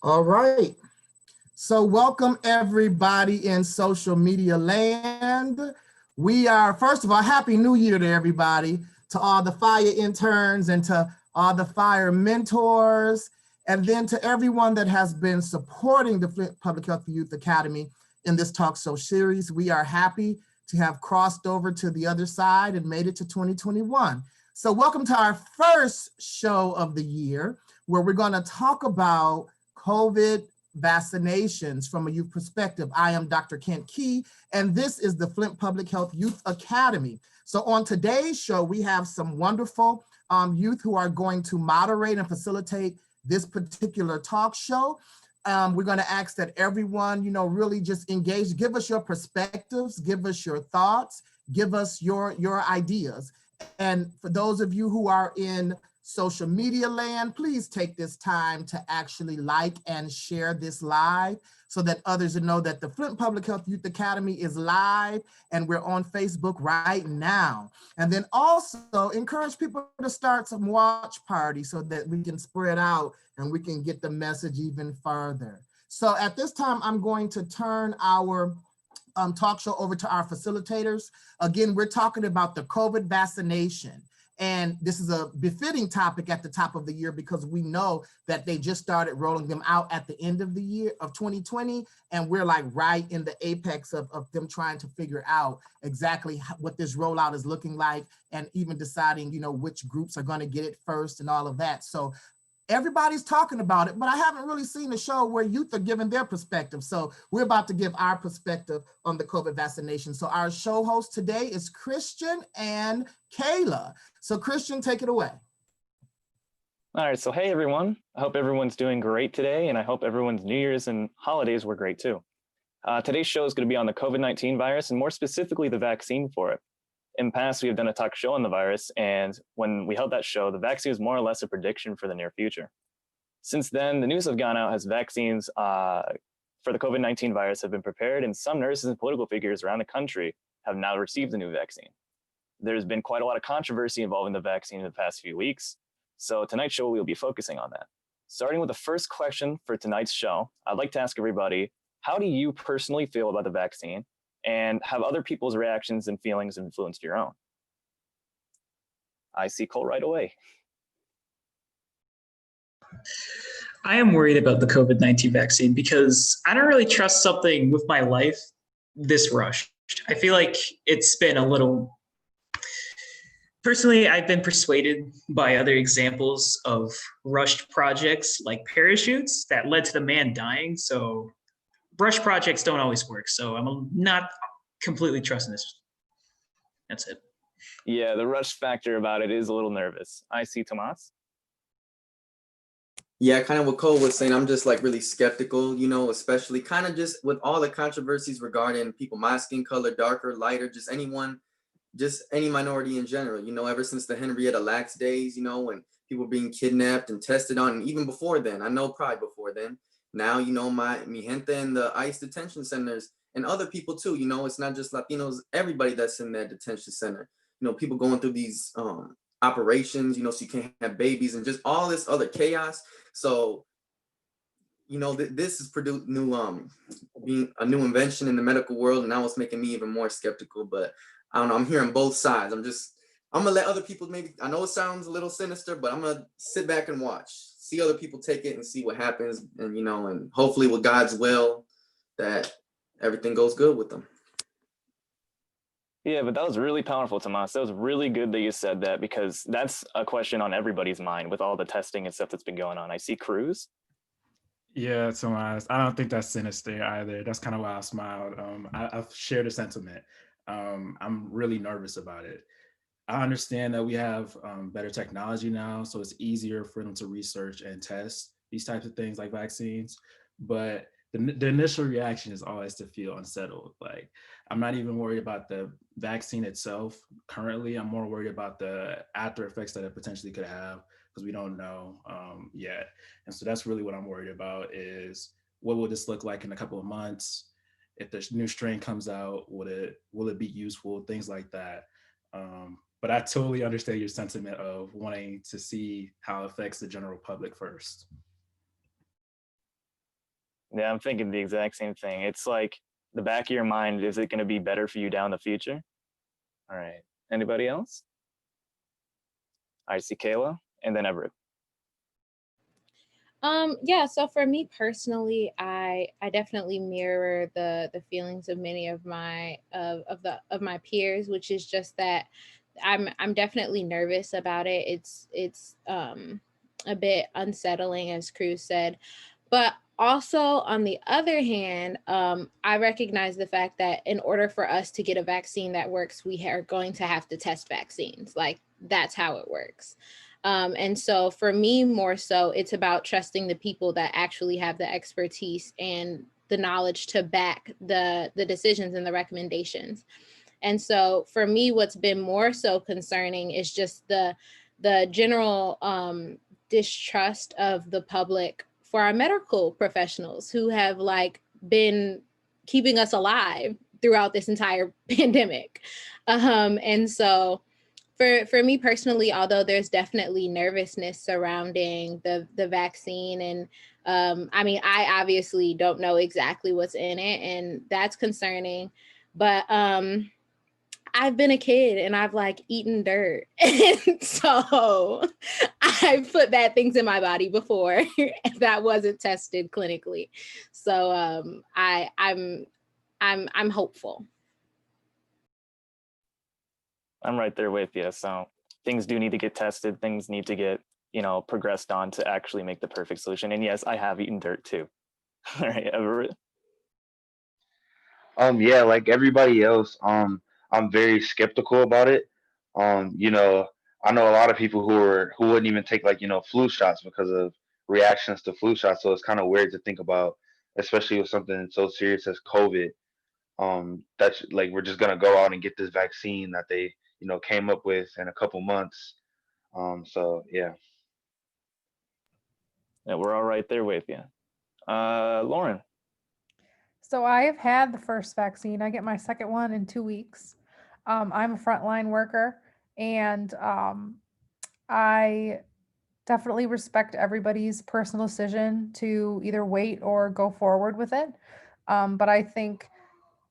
All right. So welcome everybody in social media land. We are, first of all, Happy New Year to everybody, to all the FPHYA interns and to all the FPHYA mentors, and then to everyone that has been supporting the Flint Public Health Youth Academy in this talk show series. We are happy to have crossed over to the other side and made it to 2021. So welcome to our first show of the year, where we're going to talk about COVID vaccinations from a youth perspective. I am Dr. Kent Key, and this is the Flint Public Health Youth Academy. So on today's show, we have some wonderful youth who are going to moderate and facilitate this particular talk show. We're going to ask that everyone, really just engage, give us your perspectives, give us your thoughts, give us your ideas. And for those of you who are in social media land, please take this time to actually like and share this live so that others know that the Flint Public Health Youth Academy is live and we're on Facebook right now. And then also encourage people to start some watch parties so that we can spread out and we can get the message even further. So at this time, I'm going to turn our talk show over to our facilitators. Again, we're talking about the COVID vaccination. And this is a befitting topic at the top of the year because we know that they just started rolling them out at the end of the year of 2020. And we're like right in the apex of them trying to figure out exactly what this rollout is looking like and even deciding, which groups are going to get it first and all of that. So everybody's talking about it, but I haven't really seen a show where youth are giving their perspective. So we're about to give our perspective on the COVID vaccination. So our show host today is Christian and Kayla. So Christian, take it away. All right, so hey everyone. I hope everyone's doing great today, and I hope everyone's New Year's and holidays were great too. Today's show is going to be on the COVID-19 virus, and more specifically the vaccine for it. In the past, we have done a talk show on the virus, and when we held that show, the vaccine was more or less a prediction for the near future. Since then, the news have gone out as vaccines for the COVID-19 virus have been prepared, and some nurses and political figures around the country have now received the new vaccine. There's been quite a lot of controversy involving the vaccine in the past few weeks, so tonight's show we'll be focusing on that. Starting with the first question for tonight's show, I'd like to ask everybody, how do you personally feel about the vaccine? And have other people's reactions and feelings influenced your own? I see Cole right away. I am worried about the COVID-19 vaccine because I don't really trust something with my life this rushed. I feel like it's been a little... Personally, I've been persuaded by other examples of rushed projects like parachutes that led to the man dying. So rush projects don't always work, so I'm not completely trusting this. That's it. Yeah, the rush factor about it is a little nervous. I see Tomas. Yeah, kind of what Cole was saying, I'm just like really skeptical, especially kind of just with all the controversies regarding people, my skin color, darker, lighter, just anyone, just any minority in general, ever since the Henrietta Lacks days, when people were being kidnapped and tested on, and even before then, I know probably before then. Now, mi gente in the ICE detention centers and other people too, it's not just Latinos, everybody that's in that detention center, people going through these operations, so you can't have babies and just all this other chaos. So, this is produced being a new invention in the medical world, and now it's making me even more skeptical, but I don't know, I'm hearing both sides. I'm gonna let other people, maybe, I know it sounds a little sinister, but I'm gonna sit back and watch. See other people take it and see what happens, and and hopefully with God's will that everything goes good with them. Yeah, but that was really powerful, Tomas. That was really good that you said that, because that's a question on everybody's mind with all the testing and stuff that's been going on. I see Cruz. Yeah, Tomas, I don't think that's sinister either. That's kind of why I smiled. I've shared a sentiment. I'm really nervous about it. I understand that we have better technology now, so it's easier for them to research and test these types of things like vaccines. But the initial reaction is always to feel unsettled. Like, I'm not even worried about the vaccine itself currently. I'm more worried about the after effects that it potentially could have, because we don't know yet. And so that's really what I'm worried about, is what will this look like in a couple of months? If the new strain comes out, will it be useful? Things like that. But I totally understand your sentiment of wanting to see how it affects the general public first. Yeah, I'm thinking the exact same thing. It's like the back of your mind, is it going to be better for you down the future? All right. Anybody else? I see Kayla and then Everett. Yeah, so for me personally, I definitely mirror the feelings of many of my peers, which is just that I'm definitely nervous about it. It's a bit unsettling, as Cruz said. But also, on the other hand, I recognize the fact that in order for us to get a vaccine that works, we are going to have to test vaccines. Like, that's how it works. And so for me, more so, it's about trusting the people that actually have the expertise and the knowledge to back the decisions and the recommendations. And so for me, what's been more so concerning is just the general distrust of the public for our medical professionals who have like been keeping us alive throughout this entire pandemic. And so for me personally, although there's definitely nervousness surrounding the vaccine, and I mean, I obviously don't know exactly what's in it, and that's concerning. But I've been a kid and I've like eaten dirt. And so I've put bad things in my body before that wasn't tested clinically. So I'm hopeful. I'm right there with you. So things do need to get tested. Things need to get, progressed on to actually make the perfect solution. And yes, I have eaten dirt too. All right, Everett. Yeah, like everybody else, I'm very skeptical about it. You know, I know a lot of people who wouldn't even take like, flu shots because of reactions to flu shots. So it's kind of weird to think about, especially with something so serious as COVID. That's like we're just gonna go out and get this vaccine that they, came up with in a couple months. So yeah. Yeah, we're all right there with you. Lauren. So I have had the first vaccine. I get my second one in 2 weeks. I'm a frontline worker, and I definitely respect everybody's personal decision to either wait or go forward with it. But I think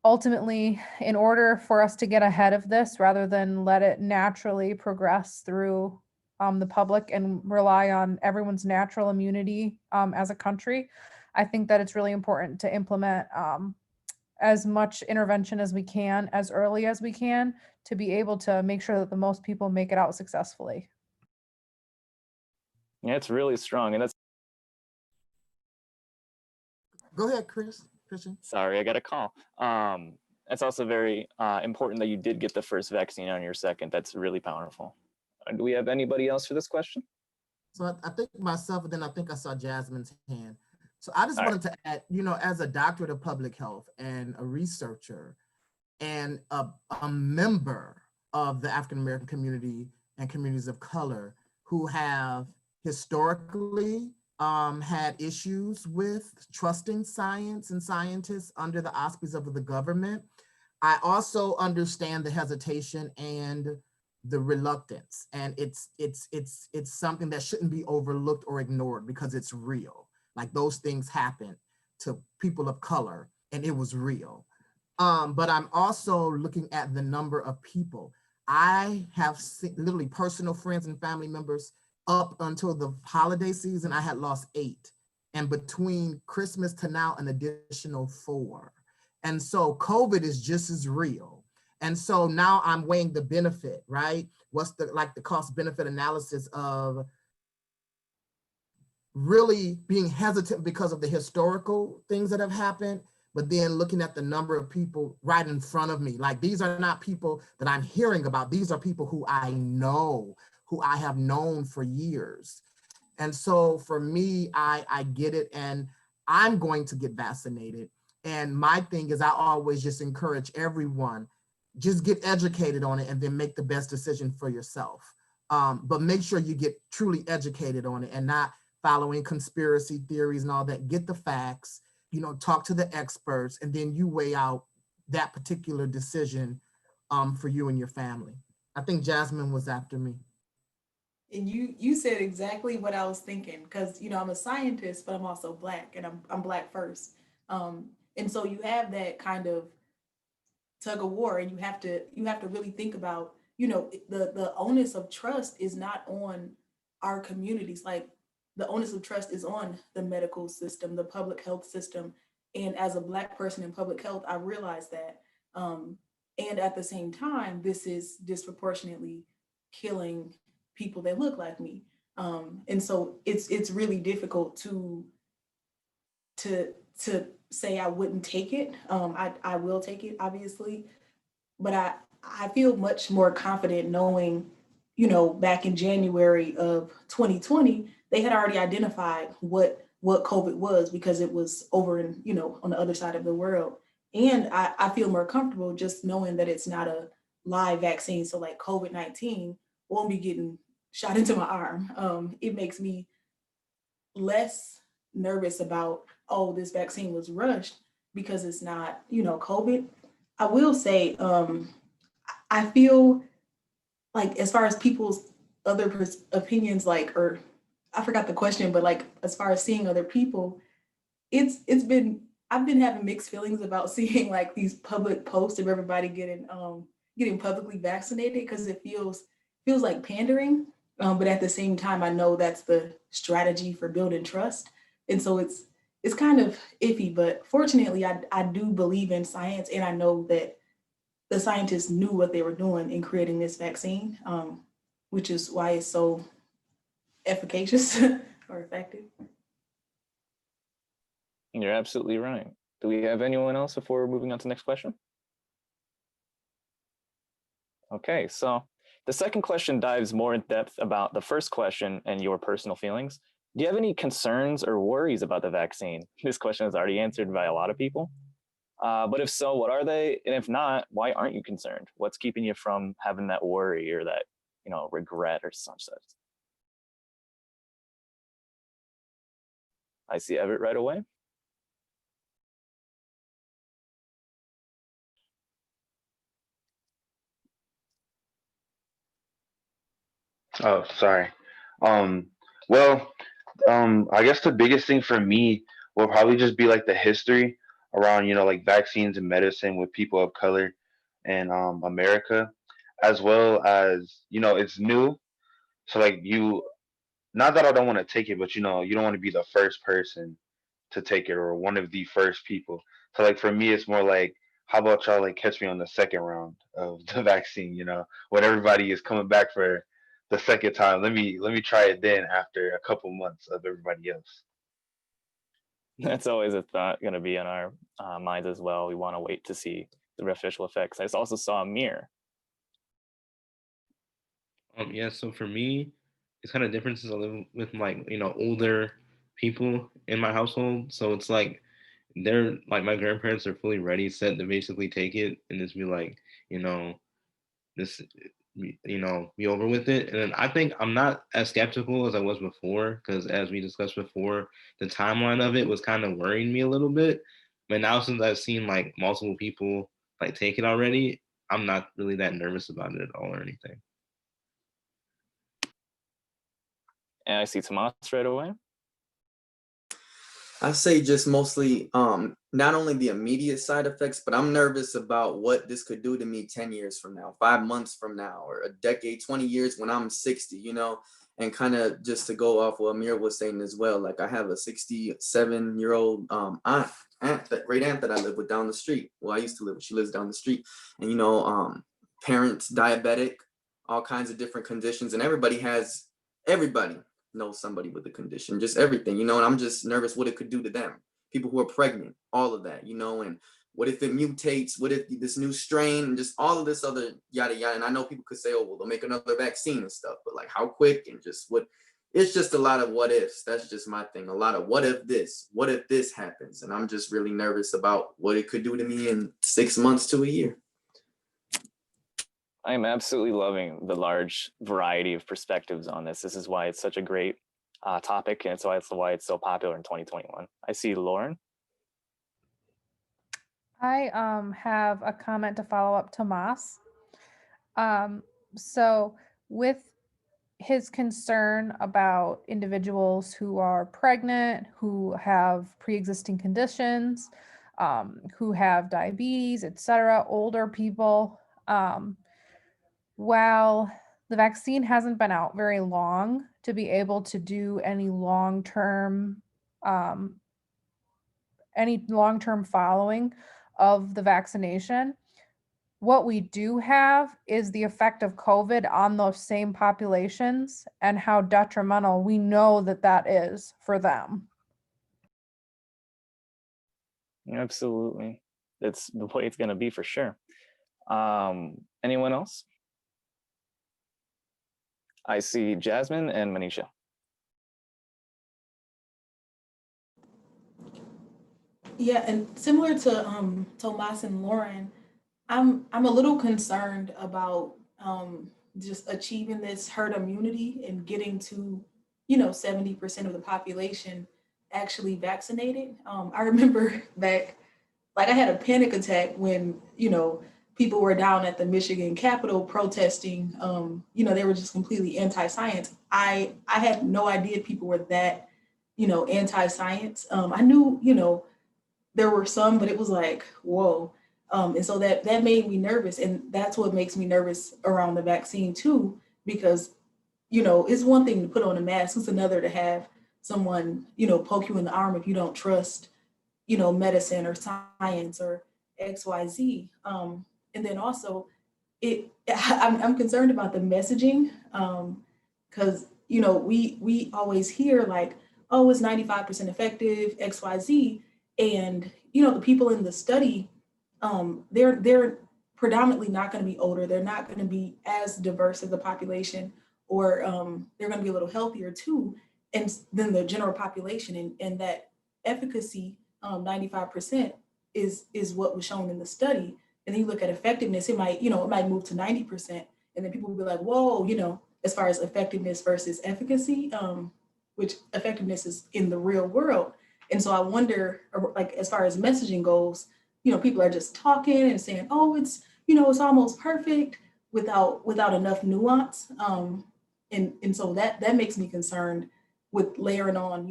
ultimately, in order for us to get ahead of this, rather than let it naturally progress through the public and rely on everyone's natural immunity as a country, I think that it's really important to implement as much intervention as we can, as early as we can, to be able to make sure that the most people make it out successfully. Yeah, it's really strong. And that's Go ahead, Christian. sorry, I got a call. That's also very important that you did get the first vaccine on your second. That's really powerful. Do we have anybody else for this question? So I think myself, and then I think I saw Jasmine's hand. So I just All wanted to add, as a doctorate of public health and a researcher and a member of the African American community and communities of color who have historically had issues with trusting science and scientists under the auspices of the government, I also understand the hesitation and the reluctance, and it's something that shouldn't be overlooked or ignored because it's real. Like those things happen to people of color, and it was real. But I'm also looking at the number of people. I have literally personal friends and family members up until the holiday season, I had lost 8. And between Christmas to now, an additional 4. And so COVID is just as real. And so now I'm weighing the benefit, right? What's the cost benefit analysis of really being hesitant because of the historical things that have happened, but then looking at the number of people right in front of me. Like, these are not people that I'm hearing about. These are people who I know, who I have known for years. And so for me, I get it, and I'm going to get vaccinated. And my thing is, I always just encourage everyone, just get educated on it and then make the best decision for yourself. But make sure you get truly educated on it and not following conspiracy theories and all that. Get the facts, talk to the experts, and then you weigh out that particular decision for you and your family. I think Jasmine was after me. And you said exactly what I was thinking, because I'm a scientist, but I'm also Black, and I'm Black first. And so you have that kind of tug of war, and you have to really think about, the onus of trust is not on our communities. Like, the onus of trust is on the medical system, the public health system. And as a Black person in public health, I realize that. And at the same time, this is disproportionately killing people that look like me. And so it's really difficult to say I wouldn't take it. I will take it, obviously, but I feel much more confident knowing, back in January of 2020, they had already identified what COVID was, because it was over in, on the other side of the world. And I feel more comfortable just knowing that it's not a live vaccine. So like COVID-19 won't be getting shot into my arm. It makes me less nervous about, oh, this vaccine was rushed, because it's not, COVID. I will say, I feel like, as far as people's other opinions, like, or I forgot the question, but like, as far as seeing other people, it's been, I've been having mixed feelings about seeing like these public posts of everybody getting publicly vaccinated, because it feels like pandering. But at the same time, I know that's the strategy for building trust. And so it's kind of iffy, but fortunately I do believe in science, and I know that the scientists knew what they were doing in creating this vaccine, which is why it's so efficacious or effective. You're absolutely right. Do we have anyone else before we're moving on to the next question? Okay, so the second question dives more in depth about the first question and your personal feelings. Do you have any concerns or worries about the vaccine? This question is already answered by a lot of people. But if so, what are they? And if not, why aren't you concerned? What's keeping you from having that worry or that, regret or such? I see Everett right away. Oh, sorry. Um, well, I guess the biggest thing for me will probably just be like the history around, like vaccines and medicine with people of color in America, as well as, it's new. So like not that I don't want to take it, but you don't want to be the first person to take it or one of the first people. So like for me, it's more like, how about y'all like catch me on the second round of the vaccine? When everybody is coming back for the second time, let me try it then after a couple months of everybody else. That's always a thought going to be in our minds as well. We want to wait to see the beneficial effects. I also saw a mirror. Yeah, so for me, it's kind of different since I live with like, older people in my household. So it's like they're like my grandparents are fully ready, set to basically take it and just be like, you know, this be over with it. And then I think I'm not as skeptical as I was before, because as we discussed before, the timeline of it was kind of worrying me a little bit. But now since I've seen like multiple people like take it already, I'm not really that nervous about it at all or anything. And I see Tomas right away. I say just mostly not only the immediate side effects, but I'm nervous about what this could do to me 10 years from now, 5 months from now, or a decade, 20 years when I'm 60, and kind of just to go off what Amir was saying as well. Like, I have a 67-year-old great aunt that I live with down the street. Well, I used to live with, she lives down the street, and parents diabetic, all kinds of different conditions, and everybody knows somebody with the condition, just everything, and I'm just nervous what it could do to them. People who are pregnant, all of that, and what if it mutates? What if this new strain and just all of this other yada yada? And I know people could say, oh, well, they'll make another vaccine and stuff, but like how quick and just what? It's just a lot of what ifs. That's just my thing. A lot of what if this happens? And I'm just really nervous about what it could do to me in 6 months to a year. I am absolutely loving the large variety of perspectives on this. This is why it's such a great topic, and it's why it's so popular in 2021. I see Lauren. I have a comment to follow up Tomas. So with his concern about individuals who are pregnant, who have pre-existing conditions, who have diabetes, etc., older people. While the vaccine hasn't been out very long to be able to do any long-term following of the vaccination, what we do have is the effect of COVID on those same populations and how detrimental we know that that is for them. Absolutely. It's the way it's going to be for sure. Anyone else? I see Jasmine and Manisha. Yeah, and similar to Tomas and Lauren, I'm a little concerned about just achieving this herd immunity and getting to 70% of the population actually vaccinated. I remember back, like I had a panic attack when people were down at the Michigan Capitol protesting. They were just completely anti-science. I had no idea people were that anti-science. I knew there were some, but it was like, whoa. And so that made me nervous. And that's what makes me nervous around the vaccine too, because, it's one thing to put on a mask, it's another to have someone, poke you in the arm if you don't trust, medicine or science or XYZ. And then also I'm concerned about the messaging, because, we always hear like, oh, it's 95% effective, XYZ. And the people in the study, they're predominantly not going to be older. They're not going to be as diverse as the population, or they're going to be a little healthier too, and than the general population. And that efficacy, 95%, is what was shown in the study. And then you look at effectiveness, it might move to 90%, and then people will be like, whoa, as far as effectiveness versus efficacy, which effectiveness is in the real world. And so I wonder, like, as far as messaging goes, people are just talking and saying, oh, it's almost perfect without enough nuance. And so that makes me concerned with layering on,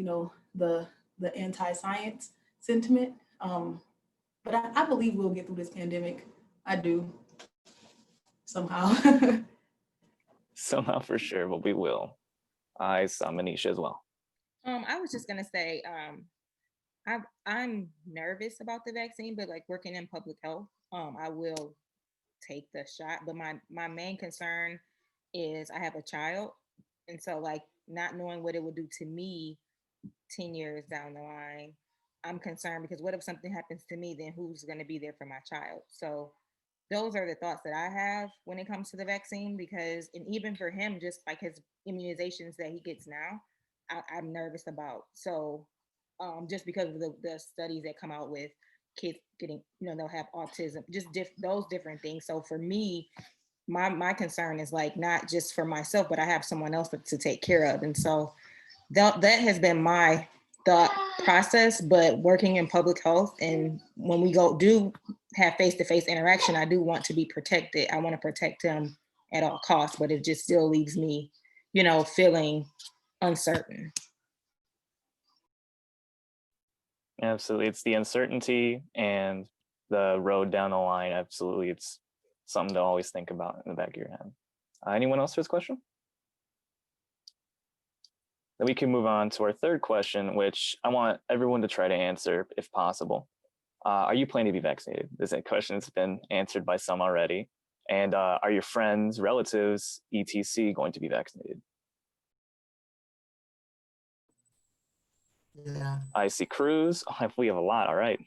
the anti-science sentiment. But I believe we'll get through this pandemic. I do, somehow. Somehow for sure, but we will. I saw Manisha as well. I was just gonna say, I'm nervous about the vaccine, but like working in public health, I will take the shot. But my main concern is I have a child, and so like not knowing what it will do to me 10 years down the line, I'm concerned because what if something happens to me, then who's going to be there for my child? So those are the thoughts that I have when it comes to the vaccine, because, and even for him, just like his immunizations that he gets now, I'm nervous about. So just because of the studies that come out with kids getting, they'll have autism, just those different things. So for me, my concern is like not just for myself, but I have someone else to take care of. And so that has been my thought process. But working in public health, and when we do have face-to-face interaction, I do want to be protected. I want to protect him at all costs, but it just still leaves me, feeling uncertain. Absolutely. It's the uncertainty and the road down the line. Absolutely. It's something to always think about in the back of your head. Anyone else for this question? Then we can move on to our third question, which I want everyone to try to answer if possible. Are you planning to be vaccinated? This question has been answered by some already. And are your friends, relatives, etc. going to be vaccinated? Yeah. I see Cruz. Oh, we have a lot. All right.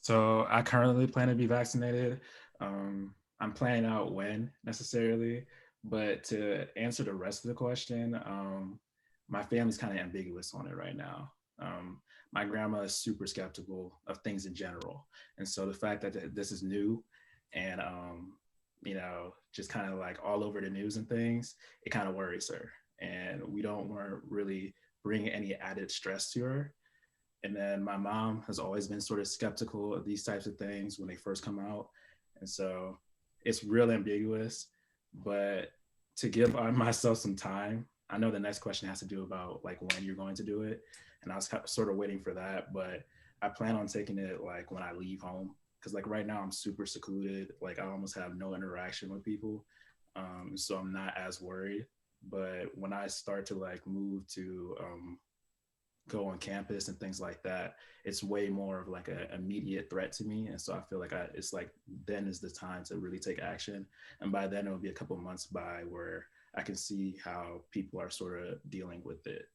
So I currently plan to be vaccinated. I'm planning out when necessarily, but to answer the rest of the question, my family's kind of ambiguous on it right now. My grandma is super skeptical of things in general. And so the fact that this is new and, just kind of like all over the news and things, it kind of worries her. And we don't want to really bring any added stress to her. And then my mom has always been sort of skeptical of these types of things when they first come out. And so it's real ambiguous, but to give myself some time. I know the next question has to do about like when you're going to do it, and I was sort of waiting for that, but I plan on taking it like when I leave home, because like right now I'm super secluded. Like I almost have no interaction with people, so I'm not as worried. But when I start to like move to go on campus and things like that, it's way more of like an immediate threat to me. And so I feel like it's like then is the time to really take action. And by then it'll be a couple months by where I can see how people are sort of dealing with it.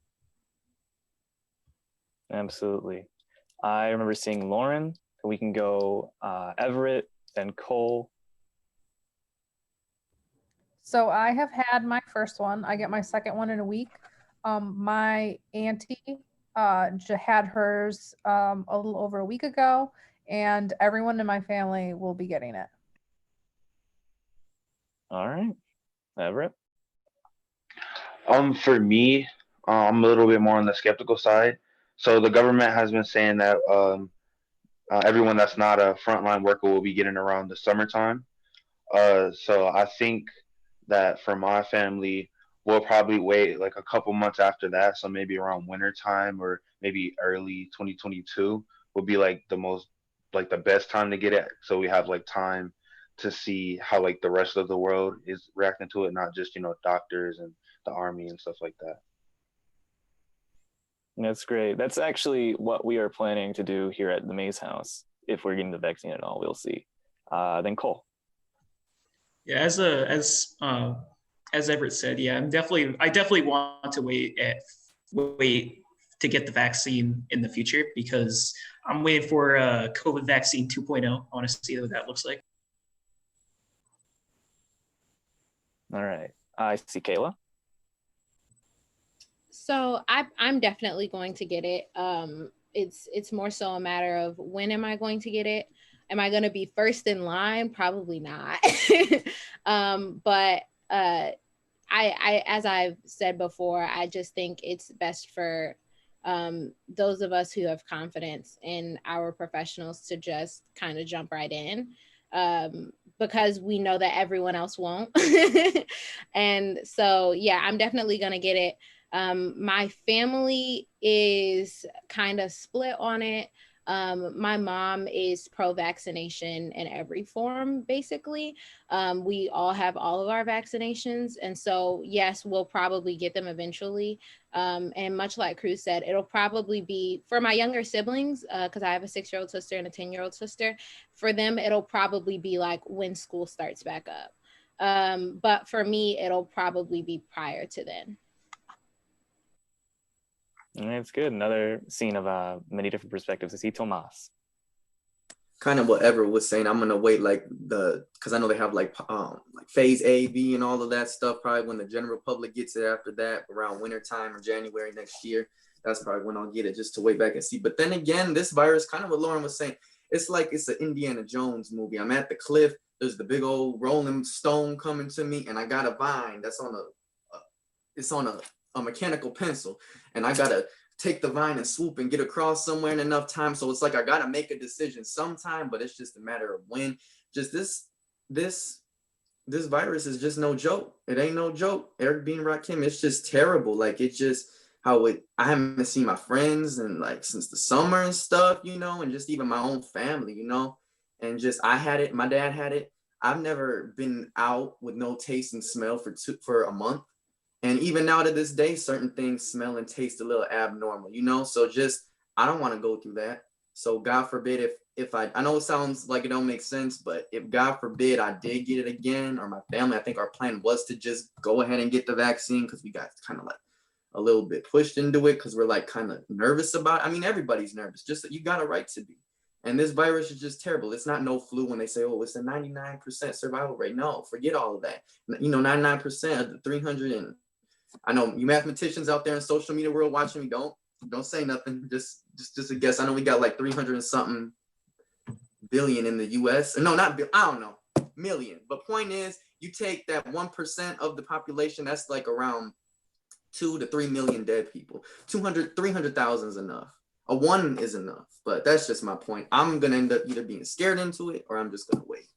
Absolutely. I remember seeing Lauren. We can go Everett, then Cole. So I have had my first one. I get my second one in a week. My auntie had hers a little over a week ago, and everyone in my family will be getting it. All right, Everett. For me, I'm a little bit more on the skeptical side. So the government has been saying that everyone that's not a frontline worker will be getting around the summertime. So I think that for my family, we'll probably wait like a couple months after that. So maybe around winter time or maybe early 2022 would be like the best time to get it. So we have like time to see how like the rest of the world is reacting to it, not just, doctors and the army and stuff like that. That's great. That's actually what we are planning to do here at the Maze House. If we're getting the vaccine at all, we'll see. Then Cole. Yeah, as Everett said, yeah, I definitely want to wait to get the vaccine in the future, because I'm waiting for COVID vaccine 2.0. I want to see what that looks like. All right. I see Kayla. So I'm definitely going to get it. It's more so a matter of when am I going to get it? Am I going to be first in line? Probably not. But I as I've said before, I just think it's best for those of us who have confidence in our professionals to just kind of jump right in, because we know that everyone else won't. And so, yeah, I'm definitely going to get it. My family is kind of split on it. My mom is pro-vaccination in every form, basically. We all have all of our vaccinations. And so, yes, we'll probably get them eventually. And much like Cruz said, it'll probably be for my younger siblings, because I have a 6-year-old sister and a 10-year-old sister. For them, it'll probably be like when school starts back up. But for me, it'll probably be prior to then. It's good. Another scene of many different perspectives. I see Tomas. Kind of what Everett was saying. I'm gonna wait because I know they have like phase A, B, and all of that stuff. Probably when the general public gets it after that, around winter time or January next year. That's probably when I'll get it, just to wait back and see. But then again, this virus, kind of what Lauren was saying, it's like it's an Indiana Jones movie. I'm at the cliff. There's the big old rolling stone coming to me, and I got a vine that's on a mechanical pencil, and I gotta take the vine and swoop and get across somewhere in enough time. So it's like I gotta make a decision sometime, but it's just a matter of when. Just this virus is just no joke. It ain't no joke. Eric Bean Rakim, it's just terrible. Like it's just I haven't seen my friends and like since the summer and stuff, and just even my own family, and just I had it, my dad had it. I've never been out with no taste and smell for a month. And even now to this day, certain things smell and taste a little abnormal, So just, I don't want to go through that. So God forbid if I know it sounds like it don't make sense, but if God forbid I did get it again, or my family, I think our plan was to just go ahead and get the vaccine, because we got kind of like a little bit pushed into it because we're like kind of nervous about it. I mean, everybody's nervous, just that you got a right to be. And this virus is just terrible. It's not no flu when they say, oh, it's a 99% survival rate. No, forget all of that. 99% of the 300 and I know you mathematicians out there in social media world watching me, don't say nothing. Just a guess. I know we got like 300 and something billion in the US. No, not I don't know, million. But point is, you take that 1% of the population, that's like around 2 to 3 million dead people. 300,000 is enough. A 1 is enough. But that's just my point. I'm gonna end up either being scared into it or I'm just gonna wait.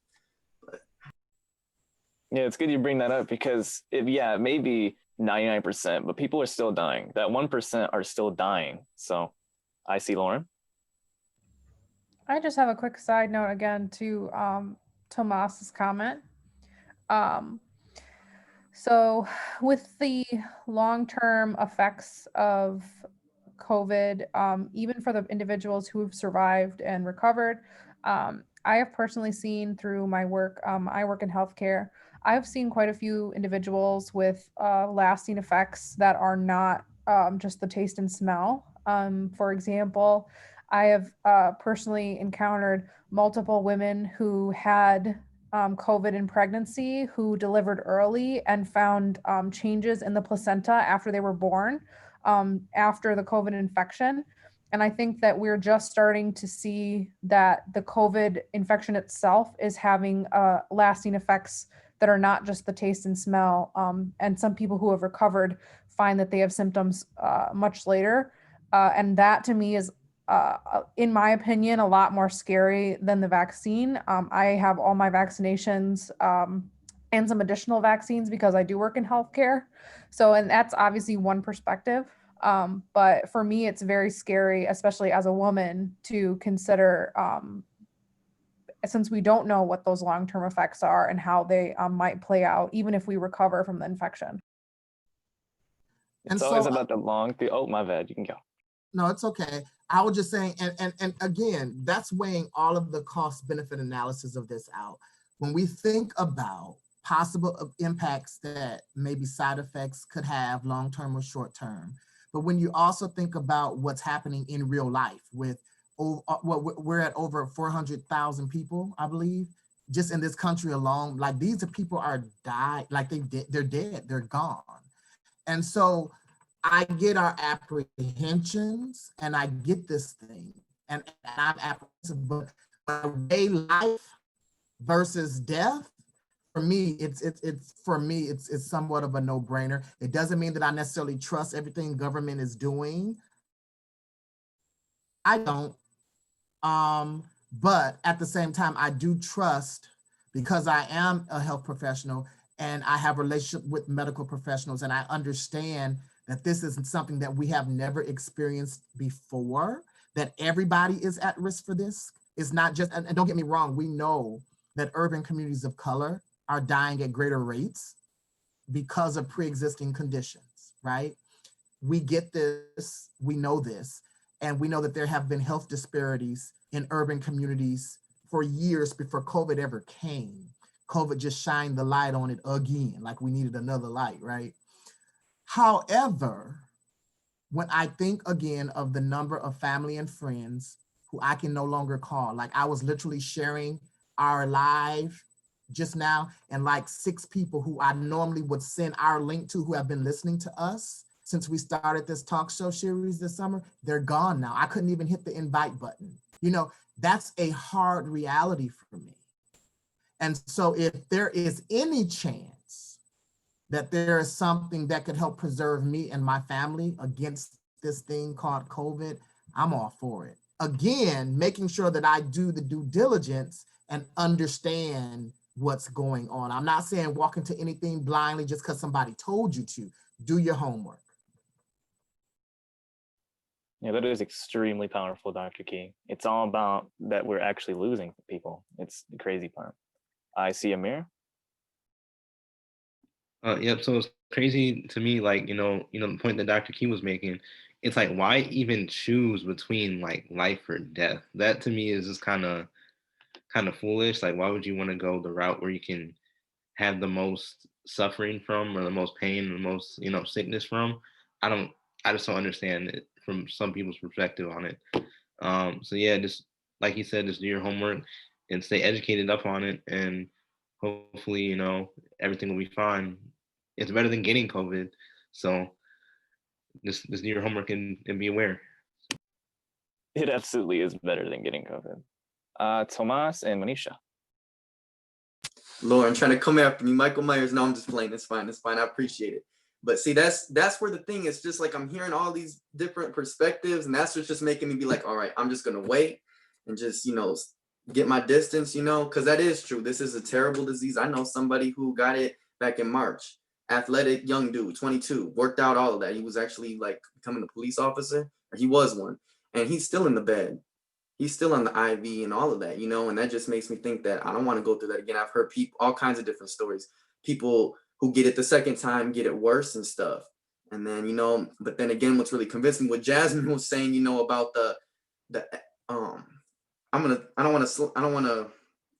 Yeah, it's good you bring that up because yeah, it may be 99%, but people are still dying. That 1% are still dying. So I see Lauren. I just have a quick side note again to Tomas's comment. Um, so with the long-term effects of COVID, even for the individuals who have survived and recovered, I have personally seen through my work, I work in healthcare, I've seen quite a few individuals with lasting effects that are not just the taste and smell. For example, I have personally encountered multiple women who had COVID in pregnancy who delivered early and found changes in the placenta after they were born, after the COVID infection. And I think that we're just starting to see that the COVID infection itself is having lasting effects that are not just the taste and smell. And some people who have recovered find that they have symptoms much later. And that to me is, in my opinion, a lot more scary than the vaccine. I have all my vaccinations and some additional vaccines because I do work in healthcare. So, and that's obviously one perspective. But for me, it's very scary, especially as a woman, to consider, since we don't know what those long-term effects are and how they might play out, even if we recover from the infection. It's always about oh, my bad, you can go. No, it's okay. I was just saying, and again, that's weighing all of the cost benefit analysis of this out. When we think about possible impacts that maybe side effects could have long-term or short-term, but when you also think about what's happening in real life with, we're at over 400,000 people, I believe, just in this country alone. Like these are people are died, like they're dead, they're gone. And so I get our apprehensions and I get this thing and I'm apprehensive, but weigh life versus death, for me, it's somewhat of a no-brainer. It doesn't mean that I necessarily trust everything government is doing. I don't. But at the same time, I do trust, because I am a health professional and I have a relationship with medical professionals, and I understand that this isn't something that we have never experienced before, that everybody is at risk for this. It's not just, and don't get me wrong, we know that urban communities of color are dying at greater rates because of pre-existing conditions, right? We get this, we know this, and we know that there have been health disparities in urban communities for years before COVID ever came. COVID just shined the light on it again, like we needed another light, right? However, when I think again of the number of family and friends who I can no longer call, like I was literally sharing our live just now, and like 6 people who I normally would send our link to who have been listening to us since we started this talk show series this summer, they're gone now. I couldn't even hit the invite button. You know, that's a hard reality for me. And so if there is any chance that there is something that could help preserve me and my family against this thing called COVID, I'm all for it. Again, making sure that I do the due diligence and understand what's going on. I'm not saying walk into anything blindly just because somebody told you to. Do your homework. Yeah, that is extremely powerful, Dr. Key. It's all about that we're actually losing people. It's the crazy part. I see Amir. Yep. So it's crazy to me, like, the point that Dr. Key was making. It's like, why even choose between like life or death? That to me is just kind of foolish. Like, why would you want to go the route where you can have the most suffering from, or the most pain, the most, sickness from? I just don't understand it from some people's perspective on it. So yeah, just like you said, just do your homework and stay educated up on it, and hopefully, everything will be fine. It's better than getting COVID. So just do your homework and be aware. It absolutely is better than getting COVID. Tomas and Manisha. Lauren trying to come after me. Michael Myers. No, I'm just playing. It's fine. It's fine. I appreciate it. But see, that's where the thing is. Just like I'm hearing all these different perspectives, and that's what's just making me be like, all right, I'm just gonna wait and just get my distance, you know, because that is true. This is a terrible disease. I know somebody who got it back in March. Athletic young dude, 22, worked out all of that. He was actually like becoming a police officer, or he was one, and he's still in the bed. He's still on the IV and all of that, you know, and that just makes me think that I don't want to go through that again. I've heard people, all kinds of different stories. People who get it the second time get it worse and stuff. And then, you know, but then again, what's really convincing, what Jasmine was saying, you know, about the I don't want to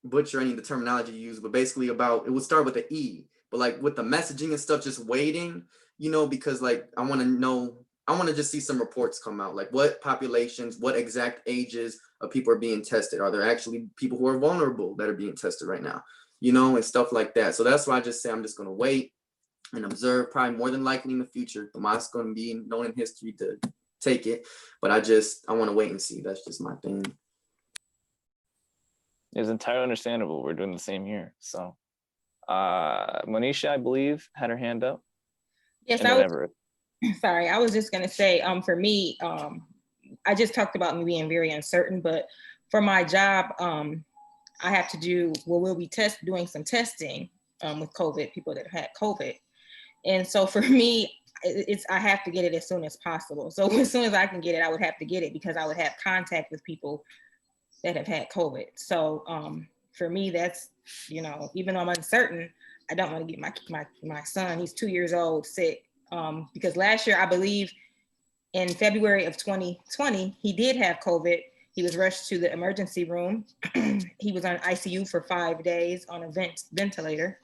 butcher any of the terminology you use, but basically about, it would start with an E, but like with the messaging and stuff, just waiting, you know, because like I want to just see some reports come out, like what populations, what exact ages of people are being tested. Are there actually people who are vulnerable that are being tested right now, you know, and stuff like that. So that's why I just say I'm just going to wait and observe. Probably more than likely in the future, the Hamas going to be known in history to take it, but I want to wait and see. That's just my thing. It's entirely understandable. We're doing the same here. So Monisha, I believe, had her hand up. Yes, sorry, I was just gonna say, for me, I just talked about me being very uncertain, but for my job, I have to do, we'll be doing some testing with COVID, people that have had COVID. And so for me, I have to get it as soon as possible. So as soon as I can get it, I would have to get it because I would have contact with people that have had COVID. So for me, that's, you know, even though I'm uncertain, I don't want to get my son, he's 2 years old, sick. Because last year, I believe in February of 2020, he did have COVID. He was rushed to the emergency room. He was on ICU for 5 days on a ventilator.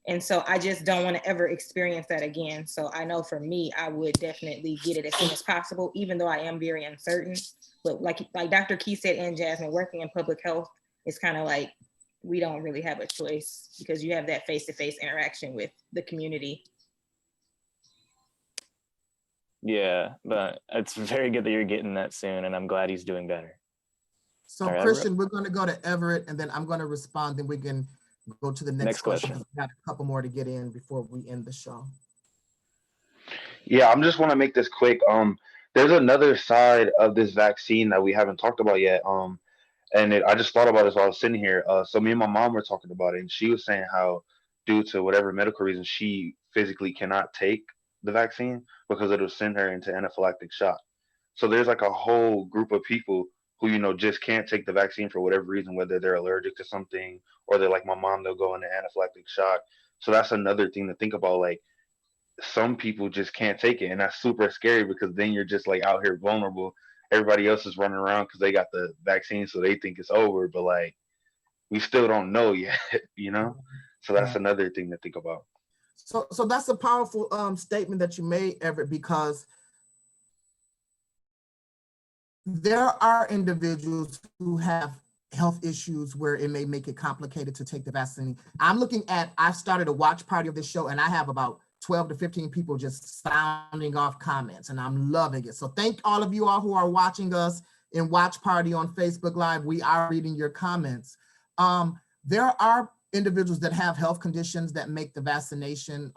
And so I just don't want to ever experience that again. So I know for me, I would definitely get it as soon as possible, even though I am very uncertain. But like Dr. Key said, and Jasmine, working in public health, it's kind of like, we don't really have a choice because you have that face-to-face interaction with the community. Yeah, but it's very good that you're getting that soon, and I'm glad he's doing better. So Christian, we're going to go to Everett, and then I'm going to respond, then we can go to the next question. We got a couple more to get in before we end the show. Yeah, I'm just want to make this quick. There's another side of this vaccine that we haven't talked about yet. I just thought about it while I was sitting here. So me and my mom were talking about it, and she was saying how, due to whatever medical reason, she physically cannot take the vaccine because it'll send her into anaphylactic shock. So there's like a whole group of people who, you know, just can't take the vaccine for whatever reason, whether they're allergic to something or they're like my mom, they'll go into anaphylactic shock. So that's another thing to think about. Like, some people just can't take it, and that's super scary because then you're just like out here vulnerable. Everybody else is running around because they got the vaccine, so they think it's over, but like we still don't know yet, you know. So that's another thing to think about. So that's a powerful statement that you made, Everett, because there are individuals who have health issues where it may make it complicated to take the vaccine. I've started a watch party of this show, and I have about 12 to 15 people just sounding off comments, and I'm loving it. So thank all of you all who are watching us in Watch Party on Facebook Live. We are reading your comments. There are individuals that have health conditions that make the vaccination,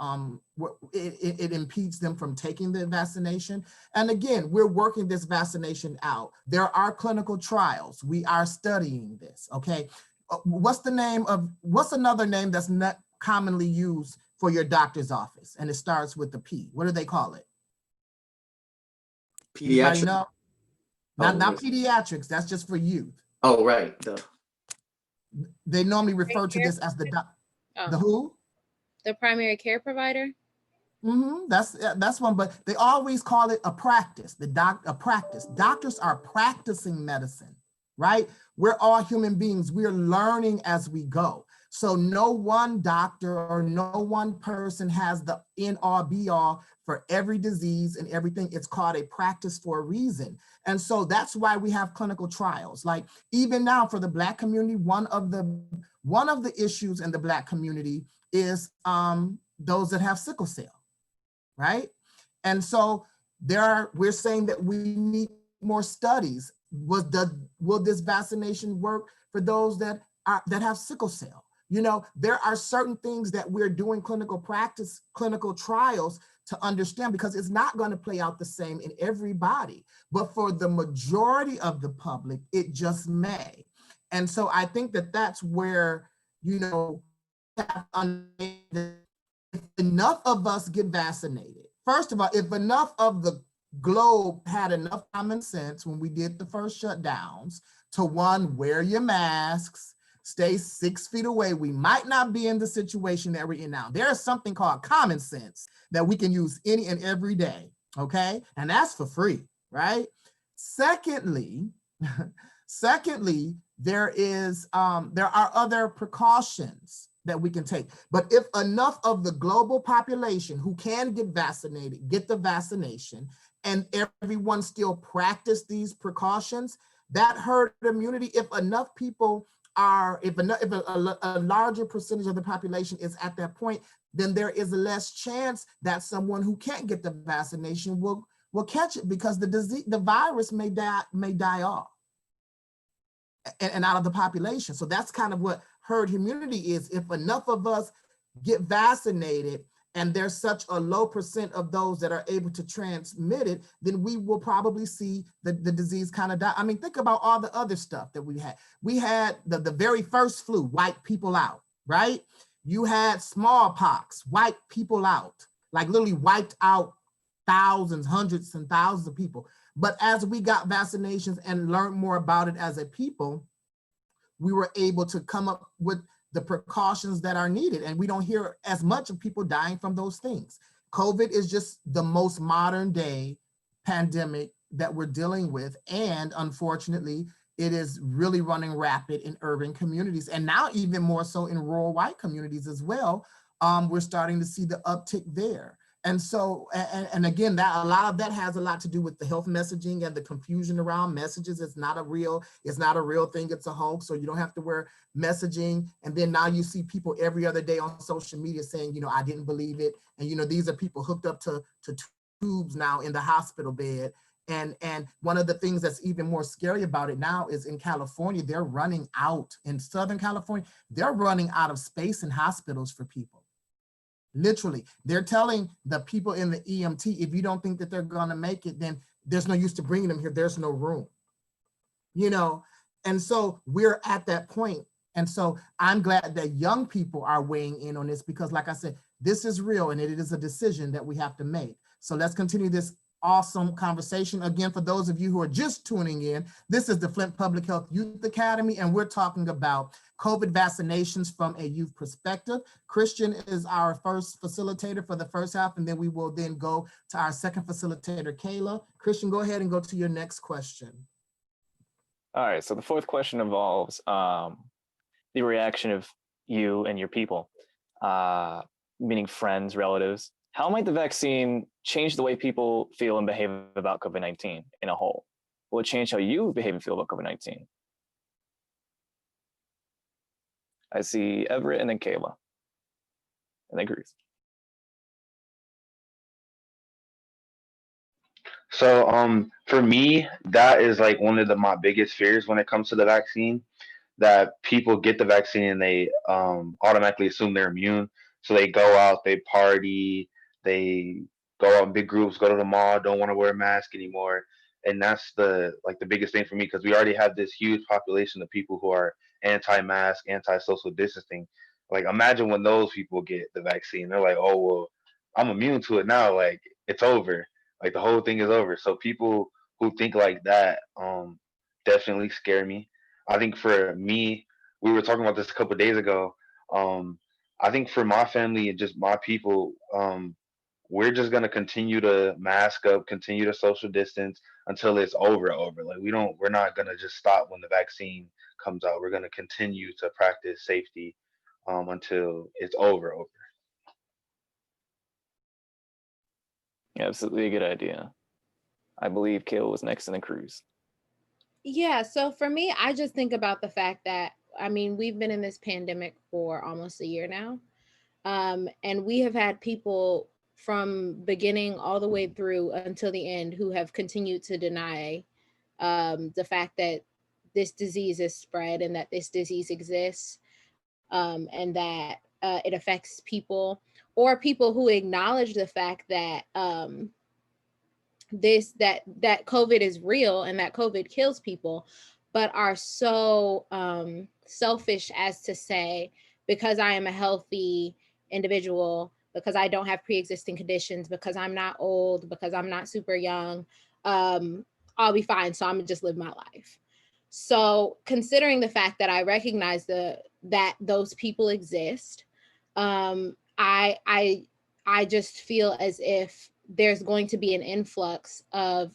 it impedes them from taking the vaccination. And again, we're working this vaccination out. There are clinical trials. We are studying this, okay? What's another name that's not commonly used for your doctor's office? And it starts with the P. What do they call it? Pediatrics. Know? Not pediatrics, that's just for youth. Oh, right. They normally refer to this as the who? The primary care provider. Mm-hmm. That's one, but they always call it a practice. A practice. Doctors are practicing medicine, right? We're all human beings. We're learning as we go. So no one doctor or no one person has the end all be all for every disease and everything. It's called a practice for a reason. And so that's why we have clinical trials. Like even now for the Black community, one of the issues in the Black community is those that have sickle cell, right? And so we're saying that we need more studies. Will this vaccination work for those that have sickle cell? You know, there are certain things that we're doing clinical trials to understand, because it's not going to play out the same in everybody, but for the majority of the public, it just may. And so I think that that's where, you know, if enough of us get vaccinated, first of all, if enough of the globe had enough common sense when we did the first shutdowns to one, wear your masks, stay 6 feet away, we might not be in the situation that we're in now. There is something called common sense that we can use any and every day, okay? And that's for free, right? Secondly, there are other precautions that we can take. But if enough of the global population who can get vaccinated, get the vaccination, and everyone still practice these precautions, that herd immunity, if enough people are, if a larger percentage of the population is at that point, then there is less chance that someone who can't get the vaccination will catch it, because the virus may die off and out of the population. So that's kind of what herd immunity is. If enough of us get vaccinated and there's such a low percent of those that are able to transmit it, then we will probably see the disease kind of die. I mean, think about all the other stuff that we had. We had the very first flu, wipe people out, right? You had smallpox, wipe people out, like literally wiped out thousands, hundreds and thousands of people. But as we got vaccinations and learned more about it as a people, we were able to come up with the precautions that are needed. And we don't hear as much of people dying from those things. COVID is just the most modern day pandemic that we're dealing with. And unfortunately, it is really running rapid in urban communities, and now even more so in rural white communities as well. We're starting to see the uptick there. And so, and again, that a lot of that has a lot to do with the health messaging and the confusion around messages. It's not a real thing, it's a hoax, so you don't have to wear messaging. And then now you see people every other day on social media saying, you know, I didn't believe it. And, you know, these are people hooked up to tubes now in the hospital bed. And one of the things that's even more scary about it now is in California, they're running out, in Southern California, they're running out of space in hospitals for people. Literally, they're telling the people in the EMT, if you don't think that they're gonna make it, then there's no use to bringing them here, there's no room. You know, and so we're at that point. And so I'm glad that young people are weighing in on this, because like I said, this is real and it is a decision that we have to make. So let's continue this awesome conversation. Again, for those of you who are just tuning in, this is the Flint Public Health Youth Academy, and we're talking about COVID vaccinations from a youth perspective. Christian is our first facilitator for the first half, and then we will then go to our second facilitator, Kayla. Christian, go ahead and go to your next question. All right, so the fourth question involves the reaction of you and your people, meaning friends, relatives. How might the vaccine change the way people feel and behave about COVID-19 in a whole? Will it change how you behave and feel about COVID-19? I see Everett and then Kayla, and then Cruz. So for me, that is like one of my biggest fears when it comes to the vaccine, that people get the vaccine and they automatically assume they're immune. So they go out, they party, they go out in big groups, go to the mall, don't want to wear a mask anymore. And that's the biggest thing for me, because we already have this huge population of people who are anti-mask, anti-social distancing. Like, imagine when those people get the vaccine, they're like, oh, well, I'm immune to it now. Like, it's over. Like, the whole thing is over. So people who think like that definitely scare me. I think for me, we were talking about this a couple of days ago. I think for my family and just my people, we're just gonna continue to mask up, continue to social distance until it's over. Like, we're not gonna just stop when the vaccine comes out. We're gonna continue to practice safety until it's over. Yeah, absolutely a good idea. I believe Kayla was next in the Cruz. Yeah, so for me, I just think about the fact that, I mean, we've been in this pandemic for almost a year now. And we have had people from beginning all the way through until the end who have continued to deny the fact that this disease is spread and that this disease exists, and that it affects people, or people who acknowledge the fact that that COVID is real and that COVID kills people, but are so selfish as to say, because I am a healthy individual, because I don't have pre-existing conditions, because I'm not old, because I'm not super young, I'll be fine. So I'm gonna just live my life. So considering the fact that I recognize that those people exist, I just feel as if there's going to be an influx of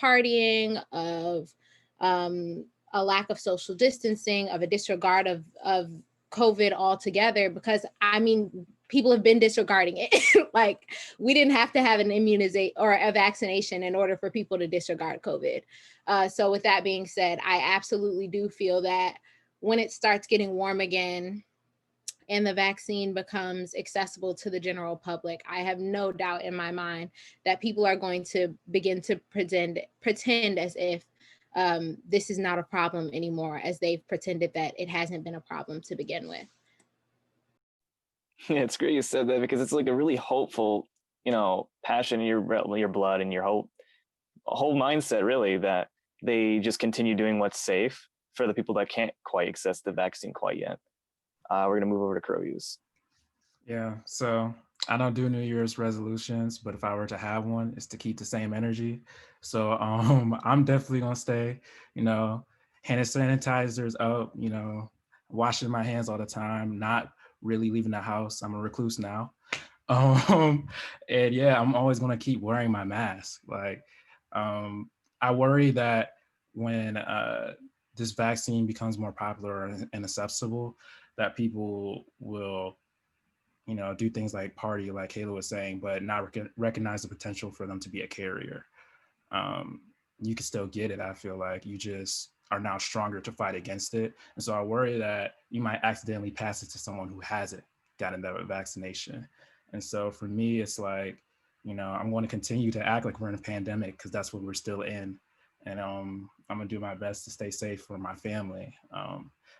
partying, of a lack of social distancing, of a disregard of COVID altogether, because I mean, people have been disregarding it. Like, we didn't have to have an immunization or a vaccination in order for people to disregard COVID. So with that being said, I absolutely do feel that when it starts getting warm again and the vaccine becomes accessible to the general public, I have no doubt in my mind that people are going to begin to pretend as if this is not a problem anymore, as they've pretended that it hasn't been a problem to begin with. Yeah, it's great you said that, because it's like a really hopeful, passion in your blood and your whole mindset, really, that they just continue doing what's safe for the people that can't quite access the vaccine quite yet. We're gonna move over to Crow Use. Yeah, so I don't do New Year's resolutions, but if I were to have one, it's to keep the same energy. So I'm definitely gonna stay, hand sanitizers up, washing my hands all the time, not really leaving the house. I'm a recluse now. And yeah, I'm always gonna keep wearing my mask. Like, I worry that when this vaccine becomes more popular and accessible, that people will do things like party, like Kayla was saying, but not recognize the potential for them to be a carrier. You can still get it. I feel like you just are now stronger to fight against it. And so I worry that you might accidentally pass it to someone who hasn't gotten that vaccination. And so for me, it's like, I'm going to continue to act like we're in a pandemic, because that's what we're still in. And I'm going to do my best to stay safe for my family.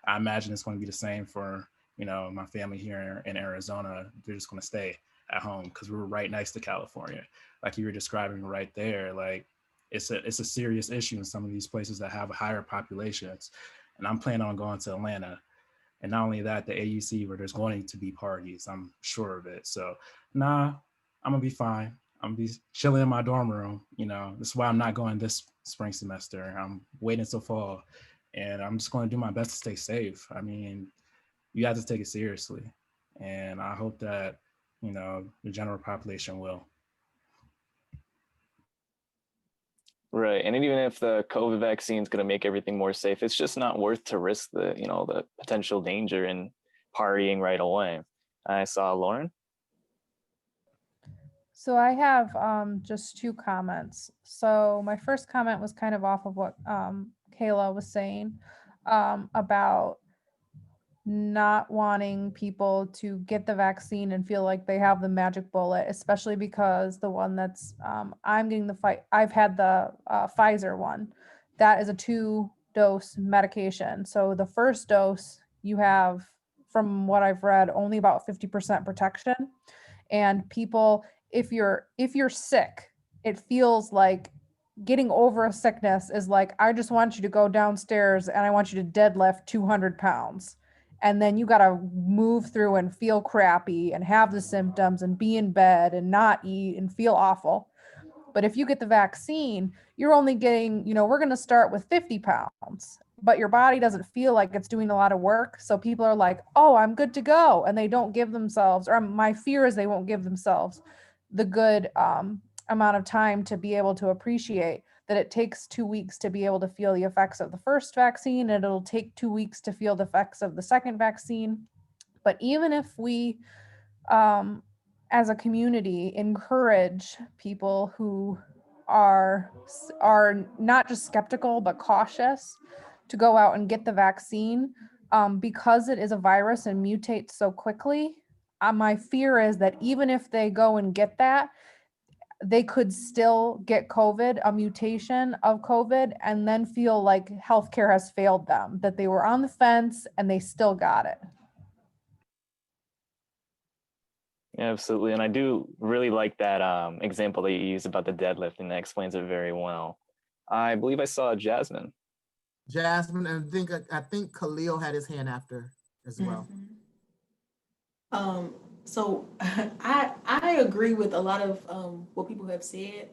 I imagine it's going to be the same for my family here in Arizona. They're just going to stay at home because we're right next to California. Like you were describing right there, like it's a serious issue in some of these places that have higher populations. And I'm planning on going to Atlanta. And not only that, the AUC, where there's going to be parties, I'm sure of it. So I'm gonna be fine. I'm gonna be chilling in my dorm room. That's why I'm not going this spring semester. I'm waiting till fall, and I'm just going to do my best to stay safe. I mean, you have to take it seriously. And I hope that, the general population will. Right. And even if the COVID vaccine is going to make everything more safe, it's just not worth to risk the potential danger in partying right away. I saw Lauren. So I have just two comments. So my first comment was kind of off of what Kayla was saying about not wanting people to get the vaccine and feel like they have the magic bullet, especially because the one that's I'm getting I've had the Pfizer one. That is a 2-dose medication. So the first dose you have, from what I've read, only about 50% protection. And people, if you're sick, it feels like getting over a sickness is like, I just want you to go downstairs and I want you to deadlift 200 pounds. And then you got to move through and feel crappy and have the symptoms and be in bed and not eat and feel awful. But if you get the vaccine, you're only getting, we're going to start with 50 pounds, but your body doesn't feel like it's doing a lot of work. So people are like, oh, I'm good to go. And they don't give themselves, or my fear is they won't give themselves the good amount of time to be able to appreciate that it takes 2 weeks to be able to feel the effects of the first vaccine, and it'll take 2 weeks to feel the effects of the second vaccine. But even if we, as a community, encourage people who are not just skeptical but cautious to go out and get the vaccine, because it is a virus and mutates so quickly, my fear is that even if they go and get that, they could still get COVID, a mutation of COVID, and then feel like healthcare has failed them, that they were on the fence and they still got it. Yeah, absolutely. And I do really like that example that you used about the deadlifting. That explains it very well. I believe I saw Jasmine. Jasmine, and I think Khalil had his hand after as well. So I agree with a lot of what people have said.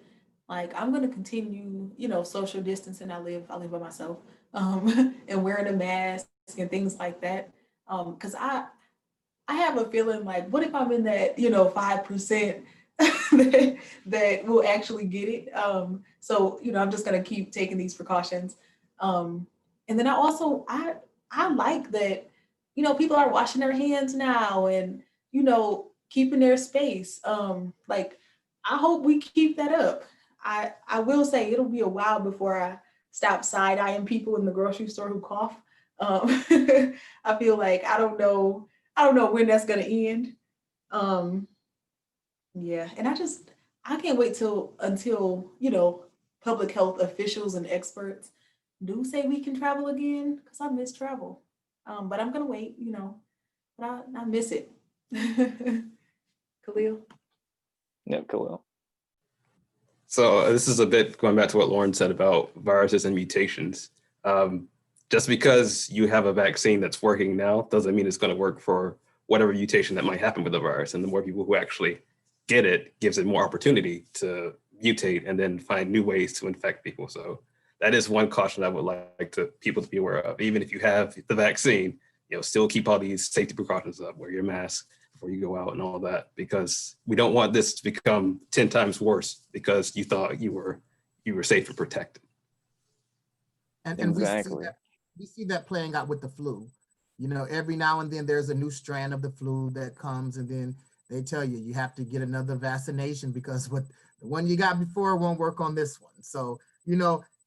Like I'm gonna continue, social distancing. I live by myself, and wearing a mask and things like that. Because I have a feeling like, what if I'm in that, 5% that will actually get it? So, I'm just gonna keep taking these precautions. And then I like that, people are washing their hands now and, keeping their space. Like I hope we keep that up. I will say it'll be a while before I stop side-eyeing people in the grocery store who cough. Um, I feel like I don't know when that's gonna end. Um, yeah, and I can't wait until public health officials and experts do say we can travel again because I miss travel. But I'm gonna wait, but I miss it. Khalil. Yep, Khalil. So this is a bit going back to what Lauren said about viruses and mutations. Just because you have a vaccine that's working now doesn't mean it's going to work for whatever mutation that might happen with the virus. And the more people who actually get it gives it more opportunity to mutate and then find new ways to infect people. So that is one caution I would like people to be aware of. Even if you have the vaccine, still keep all these safety precautions up, wear your mask before you go out and all that, because we don't want this to become 10 times worse because you thought you were safe and protected. And Exactly. we see that playing out with the flu. Every now and then there's a new strand of the flu that comes, and then they tell you have to get another vaccination because what the one you got before won't work on this one. So,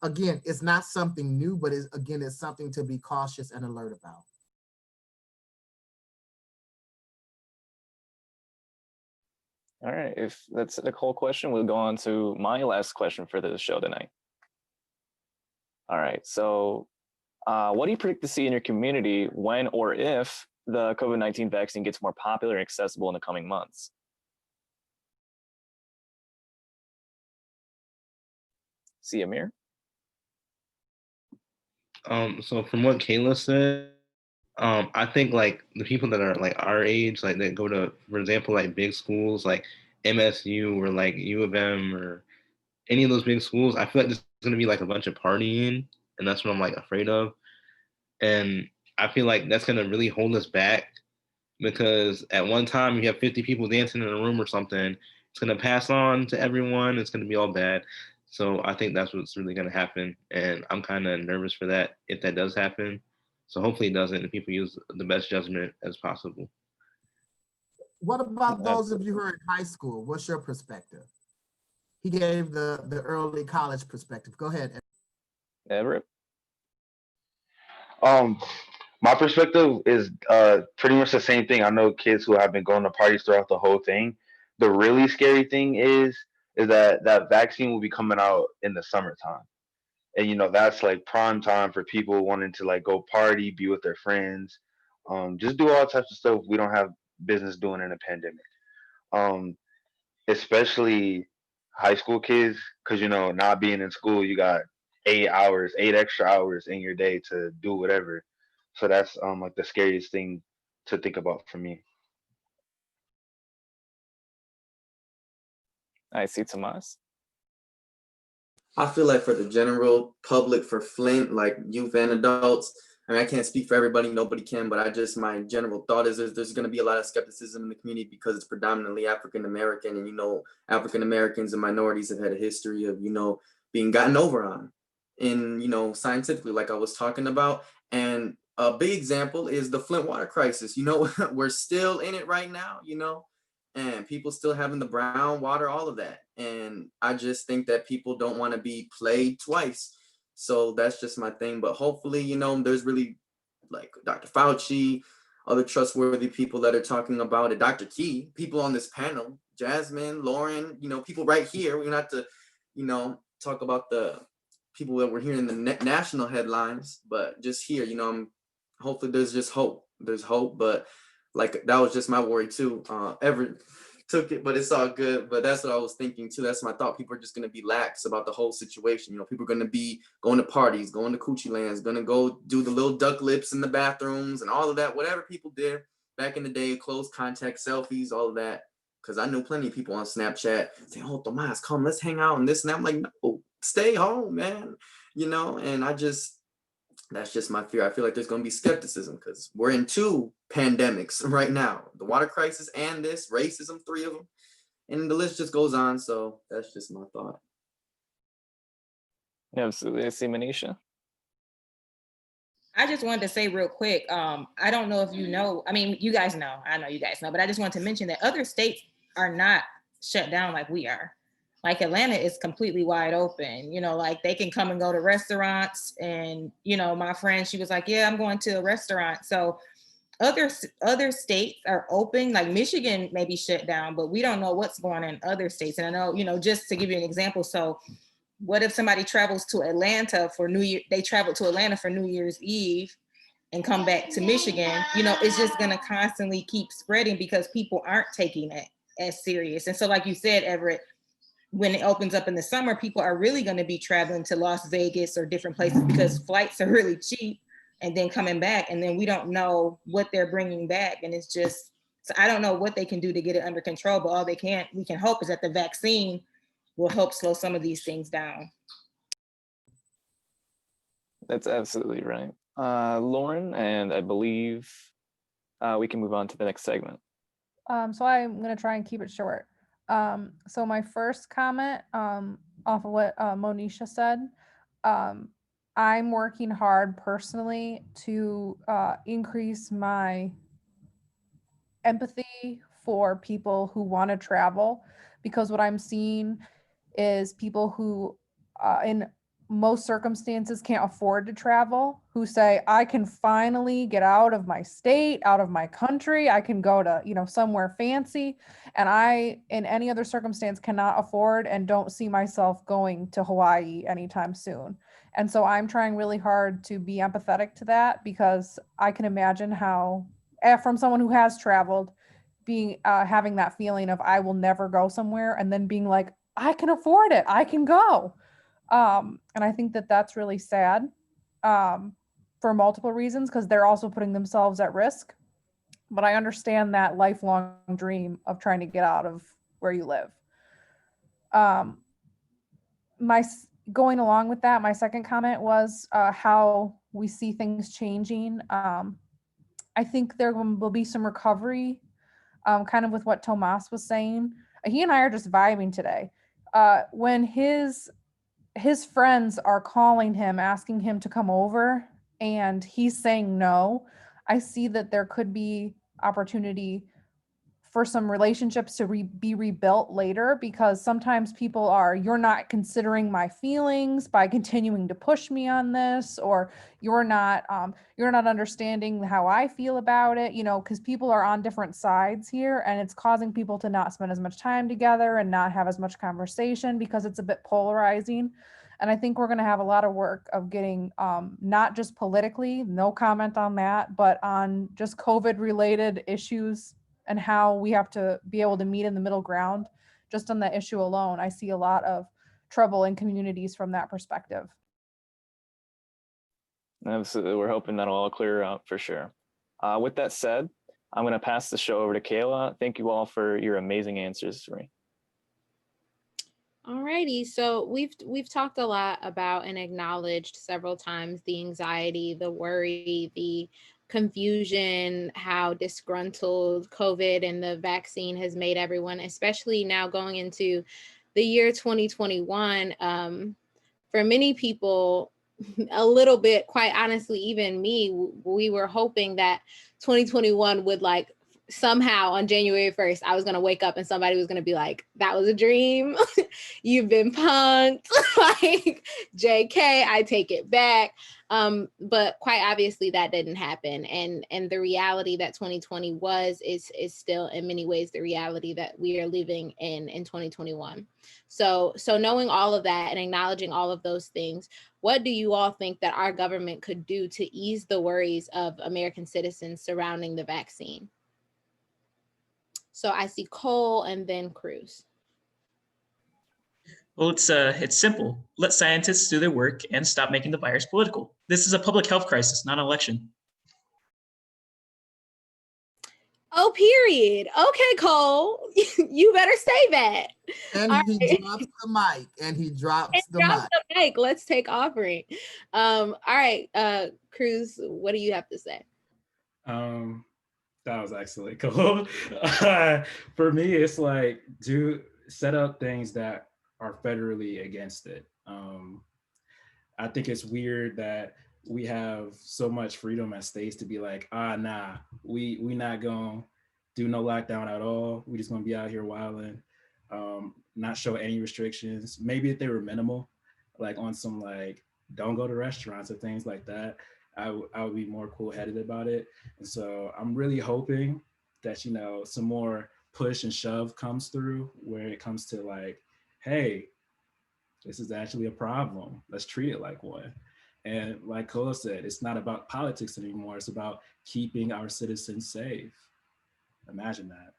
again, it's not something new, but it's something to be cautious and alert about. All right, if that's the whole question, we'll go on to my last question for the show tonight. All right, so what do you predict to see in your community when or if the COVID-19 vaccine gets more popular and accessible in the coming months? See, Amir? So from what Kayla said, I think like the people that are like our age, like that go to, for example, like big schools like MSU or like U of M or any of those big schools, I feel like there's gonna be like a bunch of partying, and that's what I'm like afraid of. And I feel like that's gonna really hold us back because at one time you have 50 people dancing in a room or something, it's gonna pass on to everyone. It's gonna be all bad. So I think that's what's really gonna happen, and I'm kind of nervous for that if that does happen. So hopefully it doesn't, and people use the best judgment as possible. What about those of you who are in high school? What's your perspective? He gave the early college perspective. Go ahead. Everett? My perspective is pretty much the same thing. I know kids who have been going to parties throughout the whole thing. The really scary thing is that vaccine will be coming out in the summertime. And that's like prime time for people wanting to like go party, be with their friends, just do all types of stuff we don't have business doing in a pandemic. Um, Especially high school kids, because not being in school, you got 8 hours, 8 extra hours in your day to do whatever. So that's like the scariest thing to think about for me. I see Tomas. I feel like for the general public, for Flint, like youth and adults, I mean, I can't speak for everybody, nobody can, but my general thought is there's going to be a lot of skepticism in the community because it's predominantly African American, and African Americans and minorities have had a history of being gotten over on, and scientifically, like I was talking about. And a big example is the Flint water crisis. We're still in it right now, and people still having the brown water, all of that. And I just think that people don't want to be played twice. So that's just my thing. But hopefully, there's really like Dr. Fauci, other trustworthy people that are talking about it, Dr. Key, people on this panel, Jasmine, Lauren, people right here. We're not to, talk about the people that we're hearing in the national headlines, but just here, hopefully there's just hope. There's hope, but like that was just my worry too. took it, but it's all good. But that's what I was thinking too. That's my thought. People are just gonna be lax about the whole situation. You know, people are gonna be going to parties, going to coochie lands, gonna go do the little duck lips in the bathrooms and all of that. Whatever people did back in the day, close contact selfies, all of that. Because I know plenty of people on Snapchat saying, "Oh, Tomas, come, let's hang out and this and that." I'm like, no, stay home, man. You know, and that's just my fear. I feel like there's going to be skepticism because we're in two pandemics right now, the water crisis and this racism, three of them, and the list just goes on. So that's just my thought. Absolutely. I see Manisha. I just wanted to say real quick, I don't know if you know, I mean, you guys know, I know you guys know, but I just wanted to mention that other states are not shut down like we are. Like Atlanta is completely wide open, you know, like they can come and go to restaurants. And, you know, my friend, she was like, yeah, I'm going to a restaurant. So other states are open, like Michigan may be shut down, but we don't know what's going on in other states. And I know, you know, just to give you an example, so what if somebody travels to Atlanta for New Year, they travel to Atlanta for New Year's Eve and come back to Michigan, you know, it's just gonna constantly keep spreading because people aren't taking it as serious. And so like you said, Everett, when it opens up in the summer, people are really going to be traveling to Las Vegas or different places because flights are really cheap, and then coming back, and then we don't know what they're bringing back. And it's just, so I don't know what they can do to get it under control, but all we can hope is that the vaccine will help slow some of these things down. That's absolutely right. Lauren, and I believe we can move on to the next segment. So I'm going to try and keep it short. So my first comment off of what Monisha said, I'm working hard personally to increase my empathy for people who want to travel, because what I'm seeing is people who in most circumstances can't afford to travel, who say, I can finally get out of my state, out of my country, I can go to, you know, somewhere fancy, and I in any other circumstance cannot afford and don't see myself going to Hawaii anytime soon. And so I'm trying really hard to be empathetic to that, because I can imagine how, from someone who has traveled, being having that feeling of I will never go somewhere, and then being like, I can afford it, I can go. And I think that that's really sad for multiple reasons, because they're also putting themselves at risk. But I understand that lifelong dream of trying to get out of where you live. Going along with that, my second comment was how we see things changing. I think there will be some recovery, kind of with what Tomas was saying. He and I are just vibing today. When his friends are calling him, asking him to come over, and he's saying no, I see that there could be opportunity for some relationships to be rebuilt later, because sometimes people are, you're not considering my feelings by continuing to push me on this, or you're not understanding how I feel about it, you know, because people are on different sides here, and it's causing people to not spend as much time together and not have as much conversation, because it's a bit polarizing. And I think we're going to have a lot of work of getting, not just politically, no comment on that, but on just COVID related issues and how we have to be able to meet in the middle ground. Just on that issue alone, I see a lot of trouble in communities from that perspective. Absolutely. We're hoping that'll all clear up for sure. With that said, I'm going to pass the show over to Kayla. Thank you all for your amazing answers for me. Alrighty, so we've talked a lot about and acknowledged several times the anxiety, the worry, the confusion, how disgruntled COVID and the vaccine has made everyone, especially now going into the year 2021. For many people, a little bit, quite honestly, even me, we were hoping that 2021 would, like, somehow on January 1st, I was going to wake up and somebody was going to be like, that was a dream. You've been punked. Like, JK, I take it back. But quite obviously that didn't happen. And the reality that 2020 is still in many ways the reality that we are living in 2021. So knowing all of that and acknowledging all of those things, what do you all think that our government could do to ease the worries of American citizens surrounding the vaccine? So I see Cole and then Cruz. Well, it's simple. Let scientists do their work and stop making the virus political. This is a public health crisis, not an election. Oh, period. Okay, Cole, you better say that. And All he right. drops the mic. And he drops And the drop mic. the mic. Let's take offering. All right, Cruz, what do you have to say? That was excellent, Cole. For me, it's like set up things that are federally against it. I think it's weird that we have so much freedom as states to be like, nah, we not gonna do no lockdown at all. We just gonna be out here wilding, not show any restrictions. Maybe if they were minimal, like on some like don't go to restaurants or things like that, I would be more cool-headed about it. And so I'm really hoping that, some more push and shove comes through where it comes to like, hey, this is actually a problem. Let's treat it like one. And like Kola said, it's not about politics anymore. It's about keeping our citizens safe. Imagine that.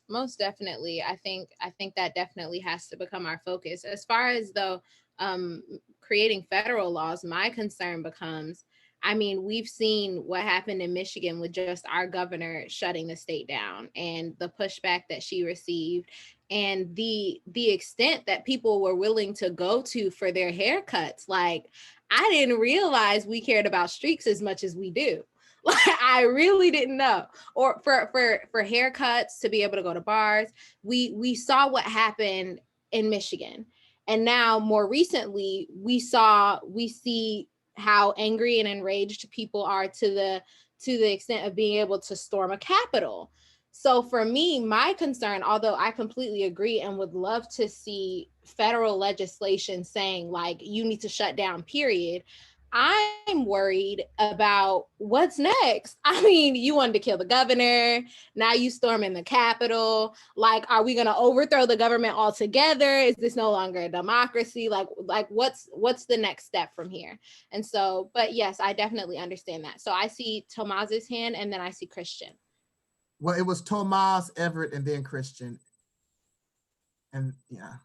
Most definitely. I think that definitely has to become our focus. As far as though creating federal laws, my concern becomes, we've seen what happened in Michigan with just our governor shutting the state down and the pushback that she received and the extent that people were willing to go to for their haircuts. Like, I didn't realize we cared about streaks as much as we do. Like, I really didn't know. Or for haircuts, to be able to go to bars, we saw what happened in Michigan. And now more recently, we see how angry and enraged people are to the extent of being able to storm a Capitol. So for me, my concern, although I completely agree and would love to see federal legislation saying like, you need to shut down, period, I'm worried about what's next. You wanted to kill the governor. Now you storming the Capitol. Like, are we going to overthrow the government altogether? Is this no longer a democracy? Like what's the next step from here? And so, but yes, I definitely understand that. So I see Tomas's hand and then I see Christian. Well, it was Tomas, Everett, and then Christian. And yeah.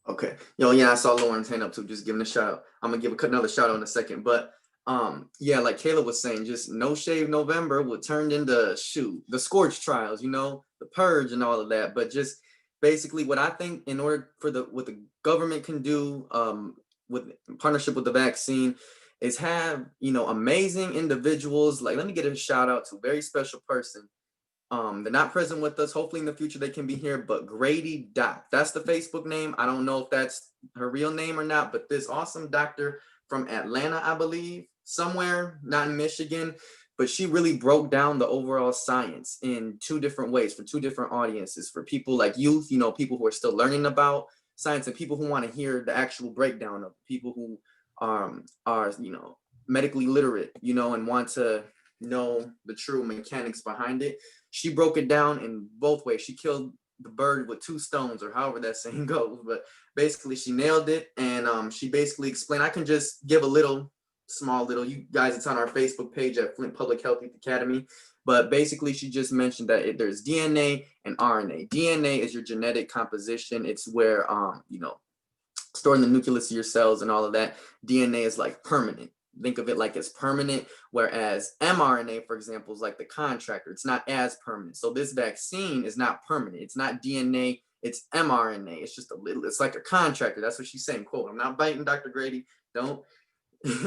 Okay. Yeah, I saw Lauren's hand up too. Just giving a shout out. I'm gonna give another shout out in a second. But yeah, like Kayla was saying, just No Shave November would turn into the Scorch trials, the purge and all of that. But just basically what I think in order for what the government can do with partnership with the vaccine is have, amazing individuals. Like, let me get a shout out to a very special person. They're not present with us. Hopefully in the future they can be here, but Grady Doc, that's the Facebook name. I don't know if that's her real name or not, but this awesome doctor from Atlanta, I believe, somewhere, not in Michigan, but she really broke down the overall science in two different ways for two different audiences, for people like youth, people who are still learning about science and people who want to hear the actual breakdown of people who are, medically literate, and want to know the true mechanics behind it. She broke it down in both ways. She killed the bird with two stones, or however that saying goes, but basically she nailed it. And she basically explained, I can just give a small little, you guys, it's on our Facebook page at Flint Public Health Youth Academy. But basically she just mentioned that there's DNA and RNA. DNA is your genetic composition. It's where, storing the nucleus of your cells and all of that. DNA is like permanent. Think of it like it's permanent, whereas mRNA, for example, is like the contractor. It's not as permanent. So this vaccine is not permanent. It's not DNA, it's mRNA. It's just it's like a contractor. That's what she's saying, quote. I'm not biting Dr. Grady, don't.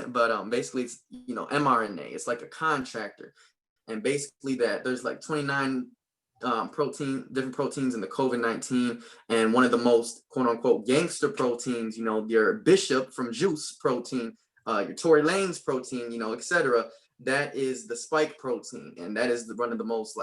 But basically it's, mRNA. It's like a contractor. And basically that there's like 29 different proteins in the COVID-19, and one of the most quote unquote gangster proteins, your Bishop from Juice protein, your Tory Lane's protein, etc. That is the spike protein, and that is one of the most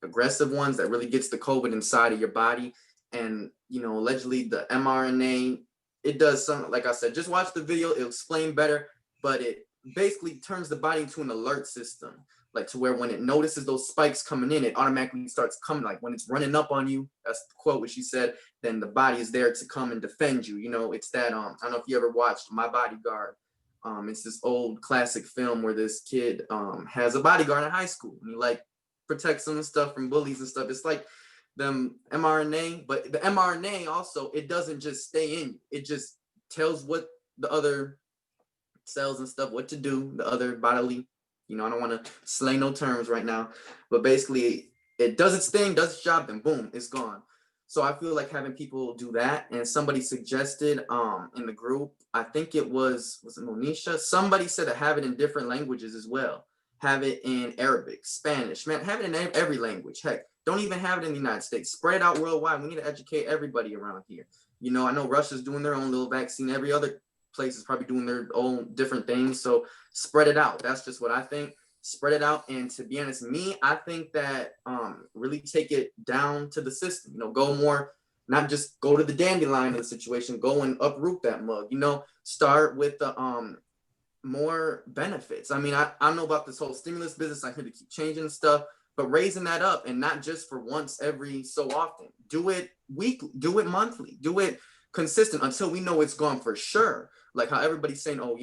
aggressive ones that really gets the COVID inside of your body. And allegedly the mRNA, it does some, like I said, just watch the video, it'll explain better, but it basically turns the body into an alert system, like to where when it notices those spikes coming in, it automatically starts coming, like when it's running up on you, that's the quote what she said, then the body is there to come and defend you. It's that I don't know if you ever watched My Bodyguard. It's this old classic film where this kid has a bodyguard in high school, and he protects them and stuff from bullies and stuff. It's like the mRNA, but the mRNA also, it doesn't just stay in you. It just tells what the other cells and stuff, what to do, the other bodily, I don't want to slay no terms right now, but basically it does its thing, does its job, then boom, it's gone. So I feel like having people do that, and somebody suggested in the group, I think it was it Monisha? Somebody said to have it in different languages as well. Have it in Arabic, Spanish, man, have it in every language. Heck, don't even have it in the United States. Spread it out worldwide. We need to educate everybody around here. I know Russia's doing their own little vaccine. Every other place is probably doing their own different things. So spread it out. That's just what I think. Spread it out. And to be honest, I think that really take it down to the system. Go more, not just go to the dandelion of the situation, go and uproot that mug. Start with the more benefits. I mean, I know about this whole stimulus business. I hear to keep changing stuff, but raising that up, and not just for once every so often. Do it weekly, do it monthly, do it consistent until we know it's gone for sure. Like how everybody's saying, oh,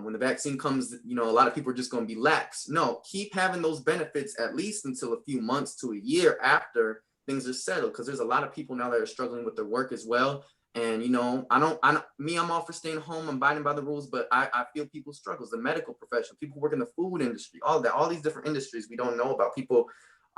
when the vaccine comes, a lot of people are just going to be lax. No, keep having those benefits at least until a few months to a year after things are settled, because there's a lot of people now that are struggling with their work as well. And I'm all for staying home, I'm abiding by the rules, but I feel people's struggles, the medical profession, people who work in the food industry, all these different industries we don't know about, people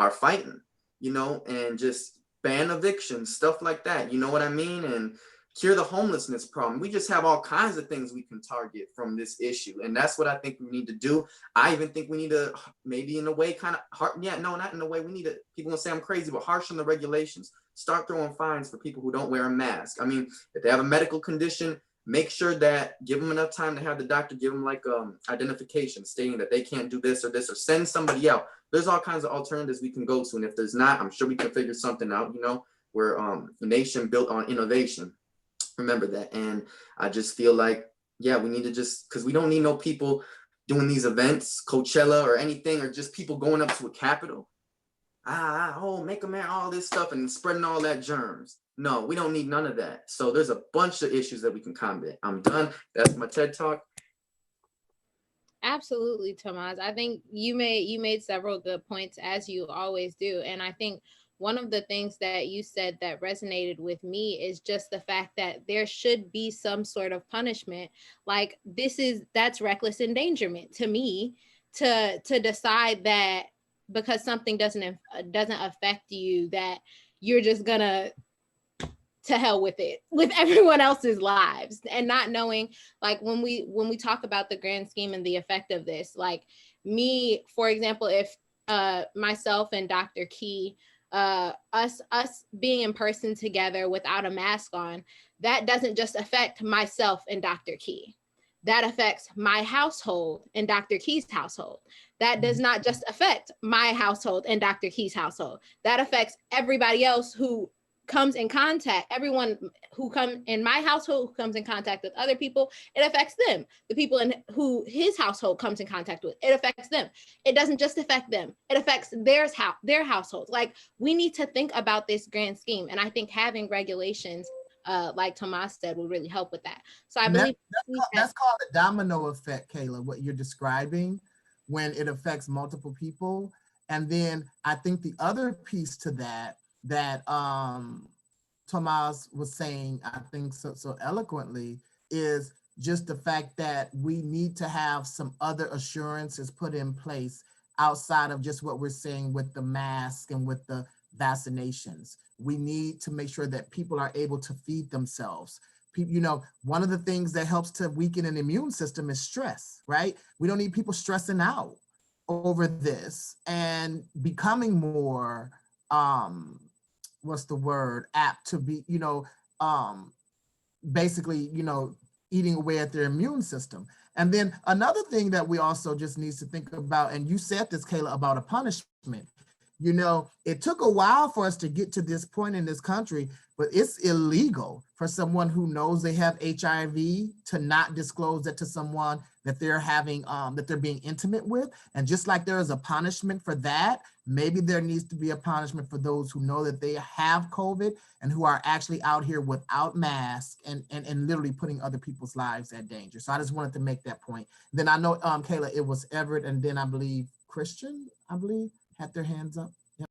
are fighting, and just ban evictions, stuff like that, you know what I mean? And cure the homelessness problem. We just have all kinds of things we can target from this issue. And that's what I think we need to do. I even think we need to, maybe in a way, kind of, not in a way, we need to, people will say I'm crazy, but harshen the regulations. Start throwing fines for people who don't wear a mask. I mean, if they have a medical condition, make sure that, give them enough time to have the doctor give them like identification stating that they can't do this, or send somebody out. There's all kinds of alternatives we can go to. And if there's not, I'm sure we can figure something out. We're a nation built on innovation. Remember that. And I just feel like, we need to because we don't need no people doing these events, Coachella or anything, or just people going up to a Capitol. Make a man, all this stuff and spreading all that germs. No, we don't need none of that. So there's a bunch of issues that we can combat. I'm done. That's my TED Talk. Absolutely, Tomas. I think you made several good points, as you always do. And I think one of the things that you said that resonated with me is just the fact that there should be some sort of punishment. Like that's reckless endangerment to me, to decide that because something doesn't affect you, that you're just gonna to hell with it, with everyone else's lives, and not knowing, like when we talk about the grand scheme and the effect of this, like me, for example, if myself and Dr. Key, us being in person together without a mask on, that doesn't just affect myself and Dr. Key. That affects my household and Dr. Key's household. That does not just affect my household and Dr. Key's household. That affects everybody else who comes in contact, everyone who comes in my household, who comes in contact with other people, it affects them. The people in who his household comes in contact with, it affects them. It doesn't just affect them, it affects their households. Like, we need to think about this grand scheme. And I think having regulations, like Tomas said, will really help with that. So I believe that's called the domino effect, Kayla, what you're describing, when it affects multiple people. And then I think the other piece to that Tomas was saying, I think so eloquently, is just the fact that we need to have some other assurances put in place outside of just what we're saying with the mask and with the vaccinations. We need to make sure that people are able to feed themselves. One of the things that helps to weaken an immune system is stress, right? We don't need people stressing out over this and becoming more, apt to be, basically, eating away at their immune system. And then another thing that we also just need to think about, and you said this, Kayla, about a punishment. It took a while for us to get to this point in this country, but it's illegal for someone who knows they have HIV to not disclose that to someone that they're having, that they're being intimate with. And just like there is a punishment for that, maybe there needs to be a punishment for those who know that they have COVID and who are actually out here without masks and literally putting other people's lives at danger. So I just wanted to make that point. Then I know, Kayla, it was Everett, and then I believe Christian, had their hands up. Yep.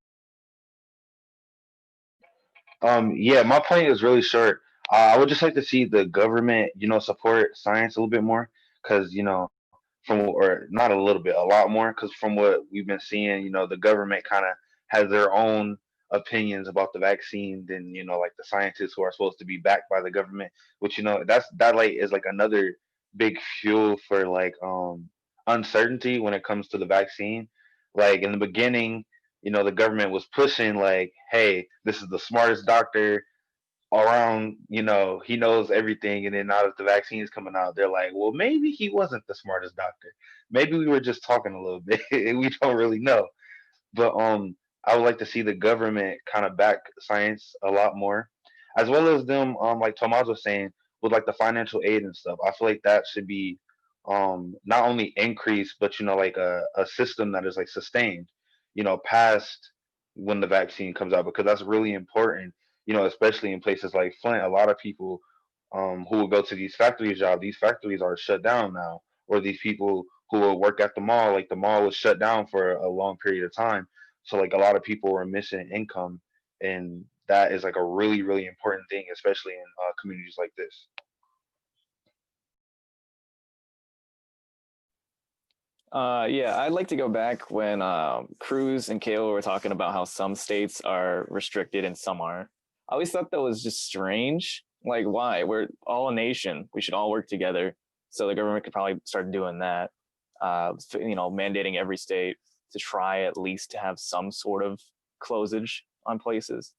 Yeah, my point is really short. I would just like to see the government, support science a little bit more, because from or not a little bit, a lot more, because from what we've been seeing, the government kind of has their own opinions about the vaccine than like the scientists who are supposed to be backed by the government, which that like is like another big fuel for like uncertainty when it comes to the vaccine. Like in the beginning, the government was pushing like, hey, this is the smartest doctor around, he knows everything. And then now that the vaccine is coming out, they're like, well, maybe he wasn't the smartest doctor. Maybe we were just talking a little bit and we don't really know. But I would like to see the government kind of back science a lot more, as well as them, like Tomas was saying, with like the financial aid and stuff. I feel like that should be not only increased, but like a system that is like sustained, past when the vaccine comes out, because that's really important, especially in places like Flint. A lot of people who will go to these factory jobs, these factories are shut down now, or these people who will work at the mall, like the mall was shut down for a long period of time. So like a lot of people are missing income, and that is like a really, really important thing, especially in communities like this. Yeah, I'd like to go back when Cruz and Kayla were talking about how some states are restricted and some aren't. I always thought that was just strange. Like, why? We're all a nation. We should all work together. So the government could probably start doing that. Mandating every state to try at least to have some sort of closage on places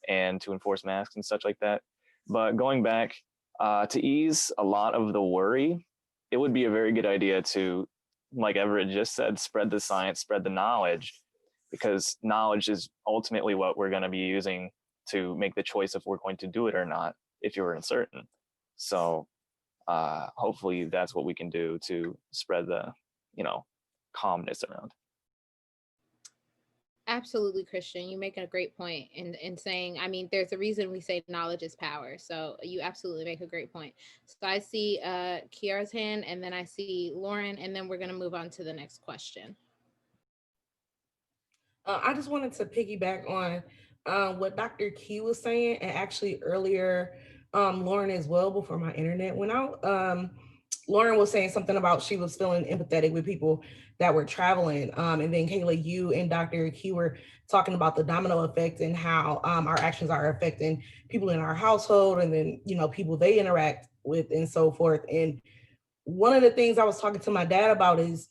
and to enforce masks and such like that. But going back to ease a lot of the worry, it would be a very good idea to, like Everett just said, spread the science, spread the knowledge, because knowledge is ultimately what we're going to be using to make the choice if we're going to do it or not, if you're uncertain. So hopefully that's what we can do to spread the, calmness around. Absolutely, Christian. You make a great point in saying, I mean, there's a reason we say knowledge is power. So you absolutely make a great point. So I see Kiara's hand, and then I see Lauren, and then we're going to move on to the next question. I just wanted to piggyback on what Dr. Key was saying, and actually earlier, Lauren as well, before my internet went out. Lauren was saying something about she was feeling empathetic with people that were traveling. And then Kayla, you and Dr. Key were talking about the domino effect and how our actions are affecting people in our household, and then, people they interact with and so forth. And one of the things I was talking to my dad about is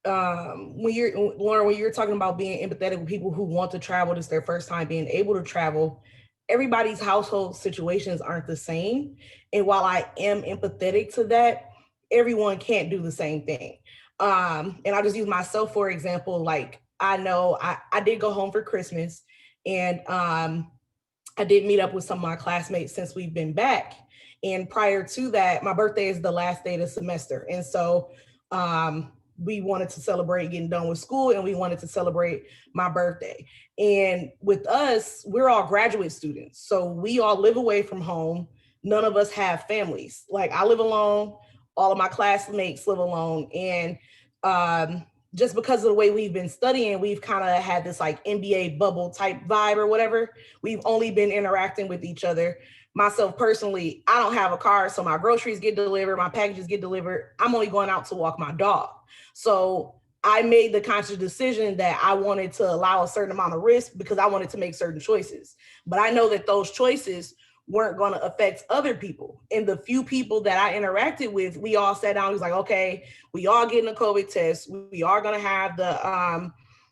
when you're talking about being empathetic with people who want to travel, this is their first time being able to travel, everybody's household situations aren't the same. And while I am empathetic to that, everyone can't do the same thing. And I'll just use myself for example. Like, I know I did go home for Christmas, and I did meet up with some of my classmates since we've been back. And prior to that, my birthday is the last day of the semester. And so we wanted to celebrate getting done with school, and we wanted to celebrate my birthday. And with us, we're all graduate students. So we all live away from home. None of us have families. Like, I live alone. All of my classmates live alone. And just because of the way we've been studying, we've kind of had this like NBA bubble type vibe or whatever. We've only been interacting with each other. Myself personally, I don't have a car, so my groceries get delivered, my packages get delivered. I'm only going out to walk my dog. So I made the conscious decision that I wanted to allow a certain amount of risk because I wanted to make certain choices. But I know that those choices weren't going to affect other people. And the few people that I interacted with, we all sat down. It was like, okay, we all getting a COVID test. We are going to have the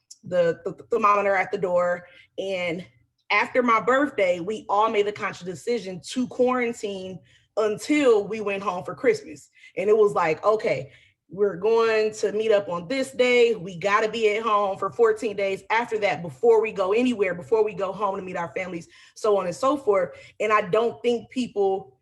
thermometer at the door. And after my birthday, we all made the conscious decision to quarantine until we went home for Christmas. And it was like, okay, we're going to meet up on this day. We got to be at home for 14 days after that before we go anywhere, before we go home to meet our families, so on and so forth. And I don't think people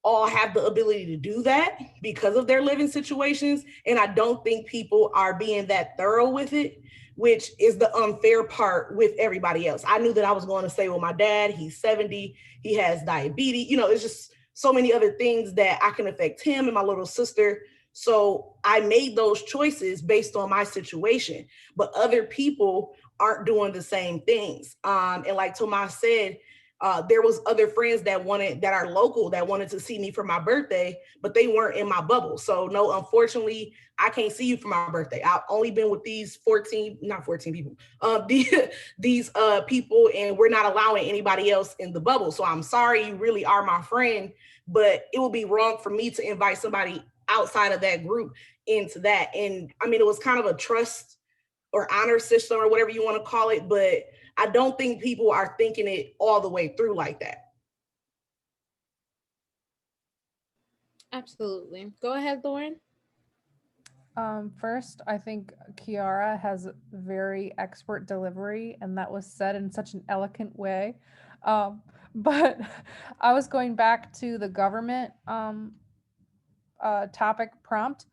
all have the ability to do that because of their living situations. And I don't think people are being that thorough with it, which is the unfair part with everybody else. I knew that I was going to stay with my dad. He's 70. He has diabetes. It's just so many other things that I can affect him and my little sister. So I made those choices based on my situation, but other people aren't doing the same things. And like Tomas said, there was other friends that are local that wanted to see me for my birthday, but they weren't in my bubble. So no, unfortunately, I can't see you for my birthday. I've only been with these not 14 people, these people, and we're not allowing anybody else in the bubble. So I'm sorry, you really are my friend, but it would be wrong for me to invite somebody outside of that group into that. And I mean, it was kind of a trust or honor system or whatever you want to call it, but I don't think people are thinking it all the way through like that. Absolutely. Go ahead, Lauren. First, I think Kiara has very expert delivery, and that was said in such an eloquent way. But I was going back to the government topic prompt.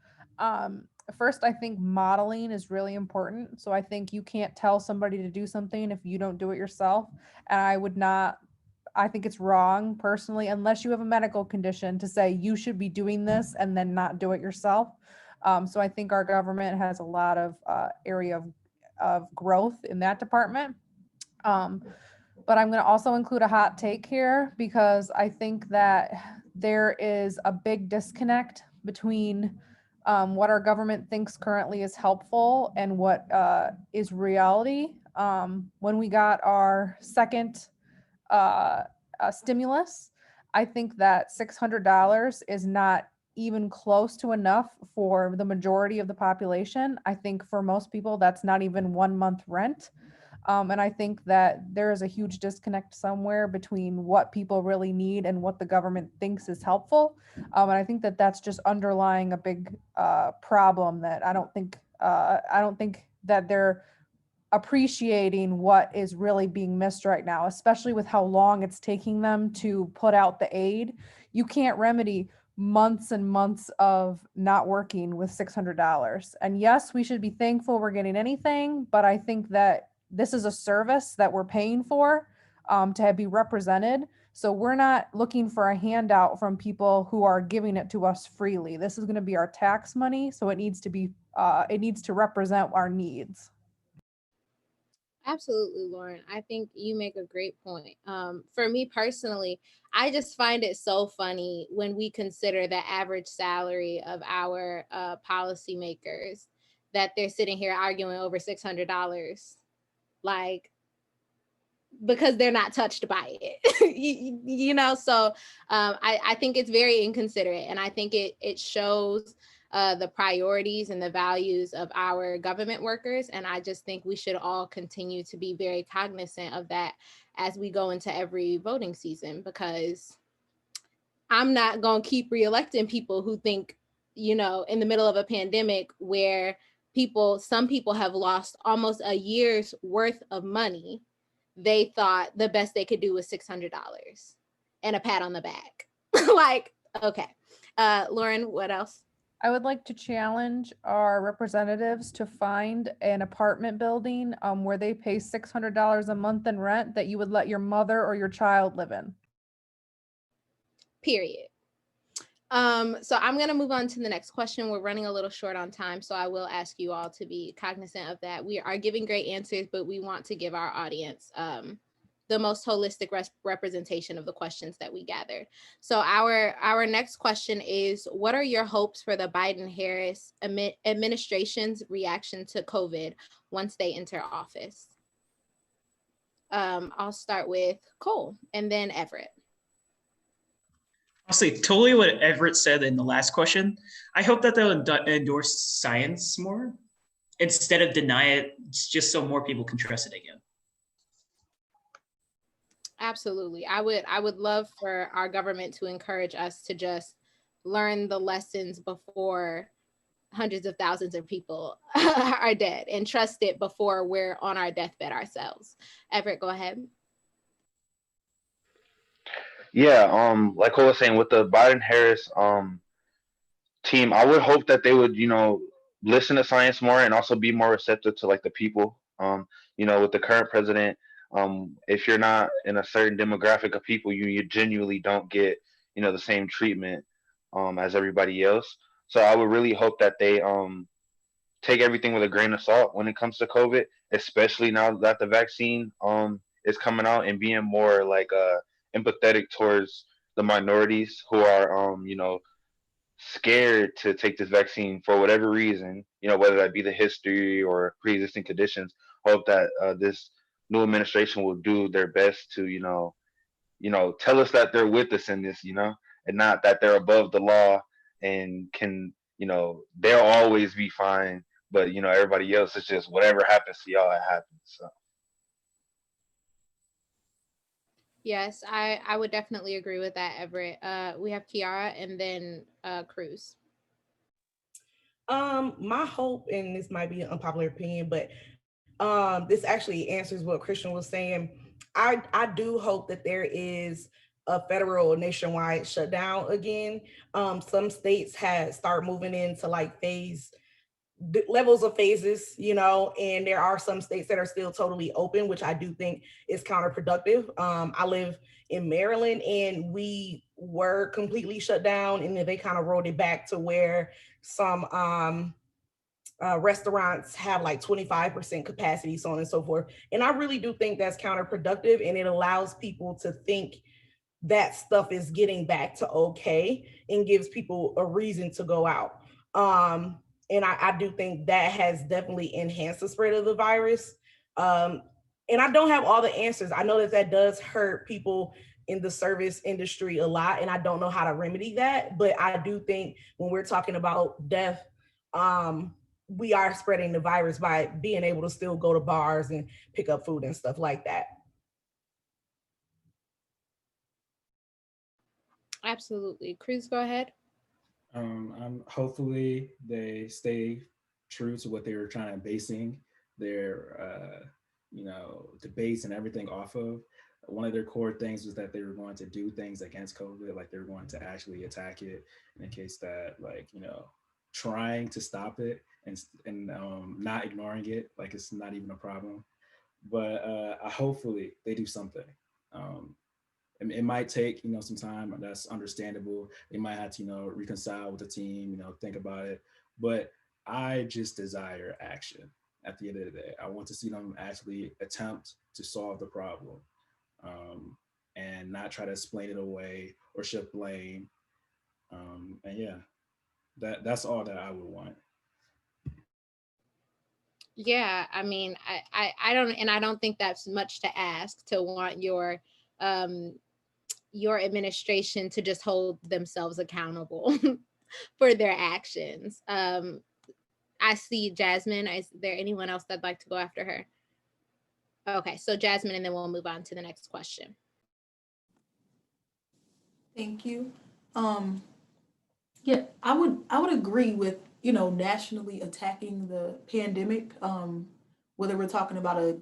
First, I think modeling is really important. So I think you can't tell somebody to do something if you don't do it yourself. And I think it's wrong personally, unless you have a medical condition, to say you should be doing this and then not do it yourself. So I think our government has a lot of area of growth in that department. But I'm going to also include a hot take here, because I think that there is a big disconnect between what our government thinks currently is helpful and what is reality. When we got our second stimulus, I think that $600 is not even close to enough for the majority of the population. I think for most people, that's not even 1 month rent. And I think that there is a huge disconnect somewhere between what people really need and what the government thinks is helpful. And I think that that's just underlying a big problem that I don't think that they're appreciating what is really being missed right now, especially with how long it's taking them to put out the aid. You can't remedy months and months of not working with $600. And yes, we should be thankful we're getting anything, but I think that this is a service that we're paying for to be represented. So we're not looking for a handout from people who are giving it to us freely. This is going to be our tax money, so it needs to represent our needs. Absolutely, Lauren. I think you make a great point. For me personally, I just find it so funny when we consider the average salary of our policymakers, that they're sitting here arguing over $600, like, because they're not touched by it. you know, so I think it's very inconsiderate, and I think it shows the priorities and the values of our government workers. And I just think we should all continue to be very cognizant of that as we go into every voting season, because I'm not going to keep reelecting people who think, you know, in the middle of a pandemic where some people have lost almost a year's worth of money, they thought the best they could do was $600 and a pat on the back. Like, okay. Lauren, what else? I would like to challenge our representatives to find an apartment building where they pay $600 a month in rent that you would let your mother or your child live in. Period. So I'm going to move on to the next question. We're running a little short on time, so I will ask you all to be cognizant of that. We are giving great answers, but we want to give our audience the most holistic representation of the questions that we gathered. So our next question is, what are your hopes for the Biden-Harris administration's reaction to COVID once they enter office? I'll start with Cole and then Everett. I'll say totally what Everett said in the last question. I hope that they'll endorse science more instead of deny it, just so more people can trust it again. Absolutely. I would love for our government to encourage us to just learn the lessons before hundreds of thousands of people are dead, and trust it before we're on our deathbed ourselves. Everett, go ahead. Yeah, like I was saying, with the Biden-Harris team, I would hope that they would, listen to science more and also be more receptive to like the people. With the current president, if you're not in a certain demographic of people, you genuinely don't get, the same treatment as everybody else. So I would really hope that they take everything with a grain of salt when it comes to COVID, especially now that the vaccine is coming out, and being more like empathetic towards the minorities who are scared to take this vaccine for whatever reason, whether that be the history or pre-existing conditions. Hope that this new administration will do their best to tell us that they're with us in this, and not that they're above the law and can, they'll always be fine, but everybody else, it's just whatever happens to y'all, it happens. So Yes, I would definitely agree with that, Everett. We have Kiara and then Cruz. My hope, and this might be an unpopular opinion, but this actually answers what Christian was saying. I do hope that there is a federal nationwide shutdown again. Some states had started moving into like levels of phases, and there are some states that are still totally open, which I do think is counterproductive. I live in Maryland, and we were completely shut down, and then they kind of rolled it back to where some restaurants have like 25% capacity, so on and so forth. And I really do think that's counterproductive, and it allows people to think that stuff is getting back to okay and gives people a reason to go out. And I do think that has definitely enhanced the spread of the virus. And I don't have all the answers. I know that does hurt people in the service industry a lot, and I don't know how to remedy that. But I do think when we're talking about death, we are spreading the virus by being able to still go to bars and pick up food and stuff like that. Absolutely. Cruz, go ahead. Hopefully they stay true to what they were trying to basing their debates and everything off of. One of their core things was that they were going to do things against COVID, like they were going to actually attack it in the case that, trying to stop it and not ignoring it like it's not even a problem. But hopefully they do something. It might take some time. That's understandable. They might have to reconcile with the team, think about it. But I just desire action. At the end of the day, I want to see them actually attempt to solve the problem, and not try to explain it away or shift blame. And yeah, that's all that I would want. Yeah, I mean, I don't think that's much to ask, to want your administration to just hold themselves accountable for their actions. I see Jasmine. Is there anyone else that'd like to go after her? Okay, so Jasmine, and then we'll move on to the next question. Thank you. Yeah, I would agree with, nationally attacking the pandemic, whether we're talking about a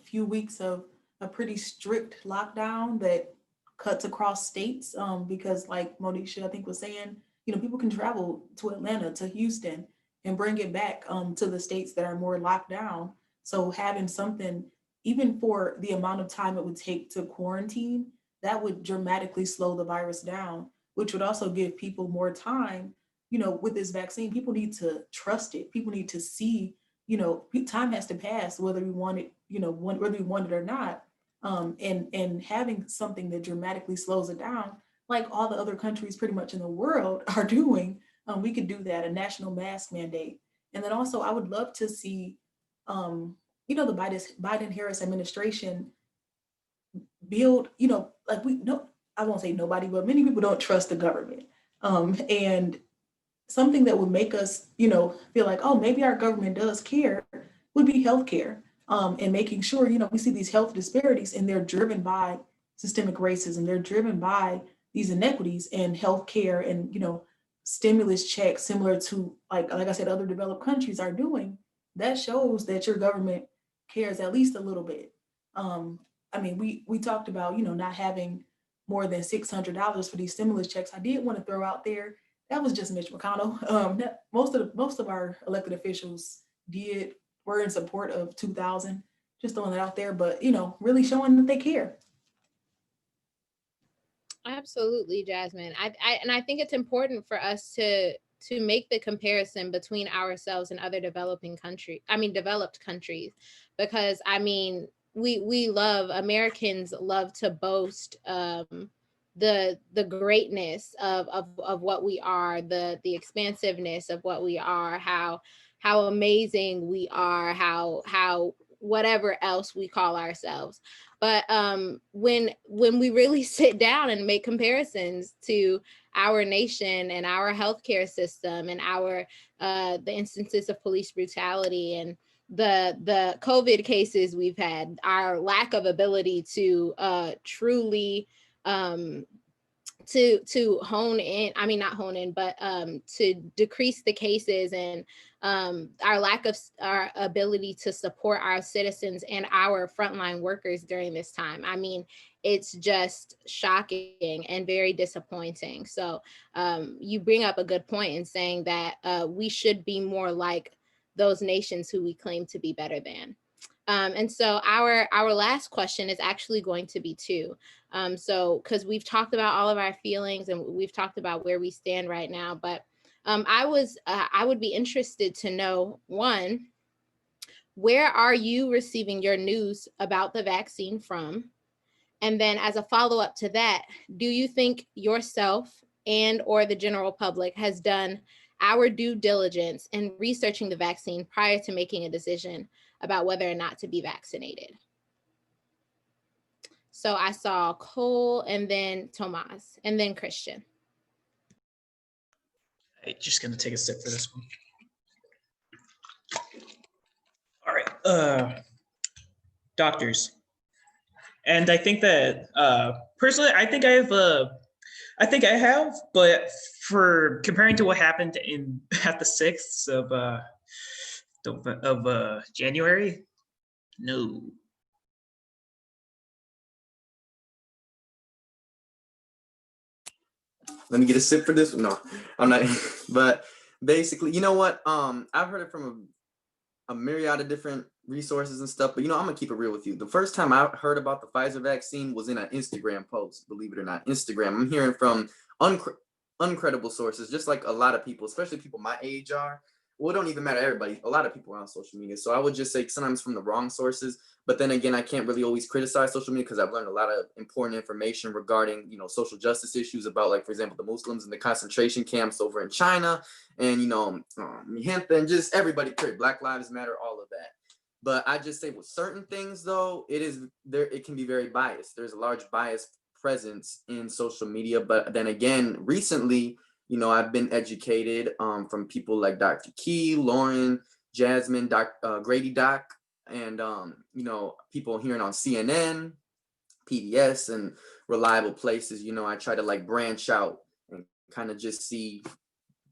few weeks of a pretty strict lockdown that cuts across states, because like Monisha, I think, was saying, people can travel to Atlanta, to Houston, and bring it back to the states that are more locked down. So having something, even for the amount of time it would take to quarantine, that would dramatically slow the virus down, which would also give people more time. With this vaccine, people need to trust it. People need to see, time has to pass, whether we want it, whether we want it or not. And having something that dramatically slows it down, like all the other countries pretty much in the world are doing, we could do that, a national mask mandate. And then also I would love to see, the Biden-Harris administration build, I won't say nobody, but many people don't trust the government. And something that would make us, feel like, oh, maybe our government does care, would be healthcare. And making sure, we see these health disparities, and they're driven by systemic racism. They're driven by these inequities, and healthcare and, stimulus checks, similar to like I said, other developed countries are doing. That shows that your government cares at least a little bit. I mean, we talked about, not having more than $600 for these stimulus checks. I did want to throw out there, that was just Mitch McConnell. Most of our elected officials were in support of 2,000. Just throwing it out there, but really showing that they care. Absolutely, Jasmine. I think it's important for us to make the comparison between ourselves and other developed countries, because I mean, Americans love to boast the greatness of what we are, the expansiveness of what we are, how amazing we are, how whatever else we call ourselves. But when we really sit down and make comparisons to our nation and our healthcare system and our the instances of police brutality and the COVID cases we've had, our lack of ability to truly to hone in, I mean, not hone in, but to decrease the cases, and our lack of our ability to support our citizens and our frontline workers during this time. I mean, it's just shocking and very disappointing. So you bring up a good point in saying that we should be more like those nations who we claim to be better than. And so our last question is actually going to be two. So because we've talked about all of our feelings and we've talked about where we stand right now, but I would be interested to know, one, where are you receiving your news about the vaccine from? And then as a follow-up to that, do you think yourself and or the general public has done our due diligence in researching the vaccine prior to making a decision about whether or not to be vaccinated? So I saw Cole, and then Tomas, and then Christian. I'm just gonna take a sip for this one. All right, doctors. And I think that personally, I think I have, but for comparing to what happened at the 6th of January, no. Let me get a sip for this. No, I'm not. But basically, you know what? I've heard it from a myriad of different resources and stuff, but I'm gonna keep it real with you. The first time I heard about the Pfizer vaccine was in an Instagram post, believe it or not. Instagram. I'm hearing from uncredible sources, just like a lot of people, especially people my age are. Well, it don't even matter, everybody. A lot of people are on social media. So I would just say sometimes from the wrong sources. But then again, I can't really always criticize social media because I've learned a lot of important information regarding, social justice issues about, like, for example, the Muslims in the concentration camps over in China, and, and just everybody, Black Lives Matter, all of that. But I just say with certain things, though, it can be very biased. There's a large bias presence in social media. But then again, recently, I've been educated from people like Dr. Key, Lauren, Jasmine, Grady Doc, and people hearing on CNN, PBS, and reliable places. I try to like branch out and kind of just see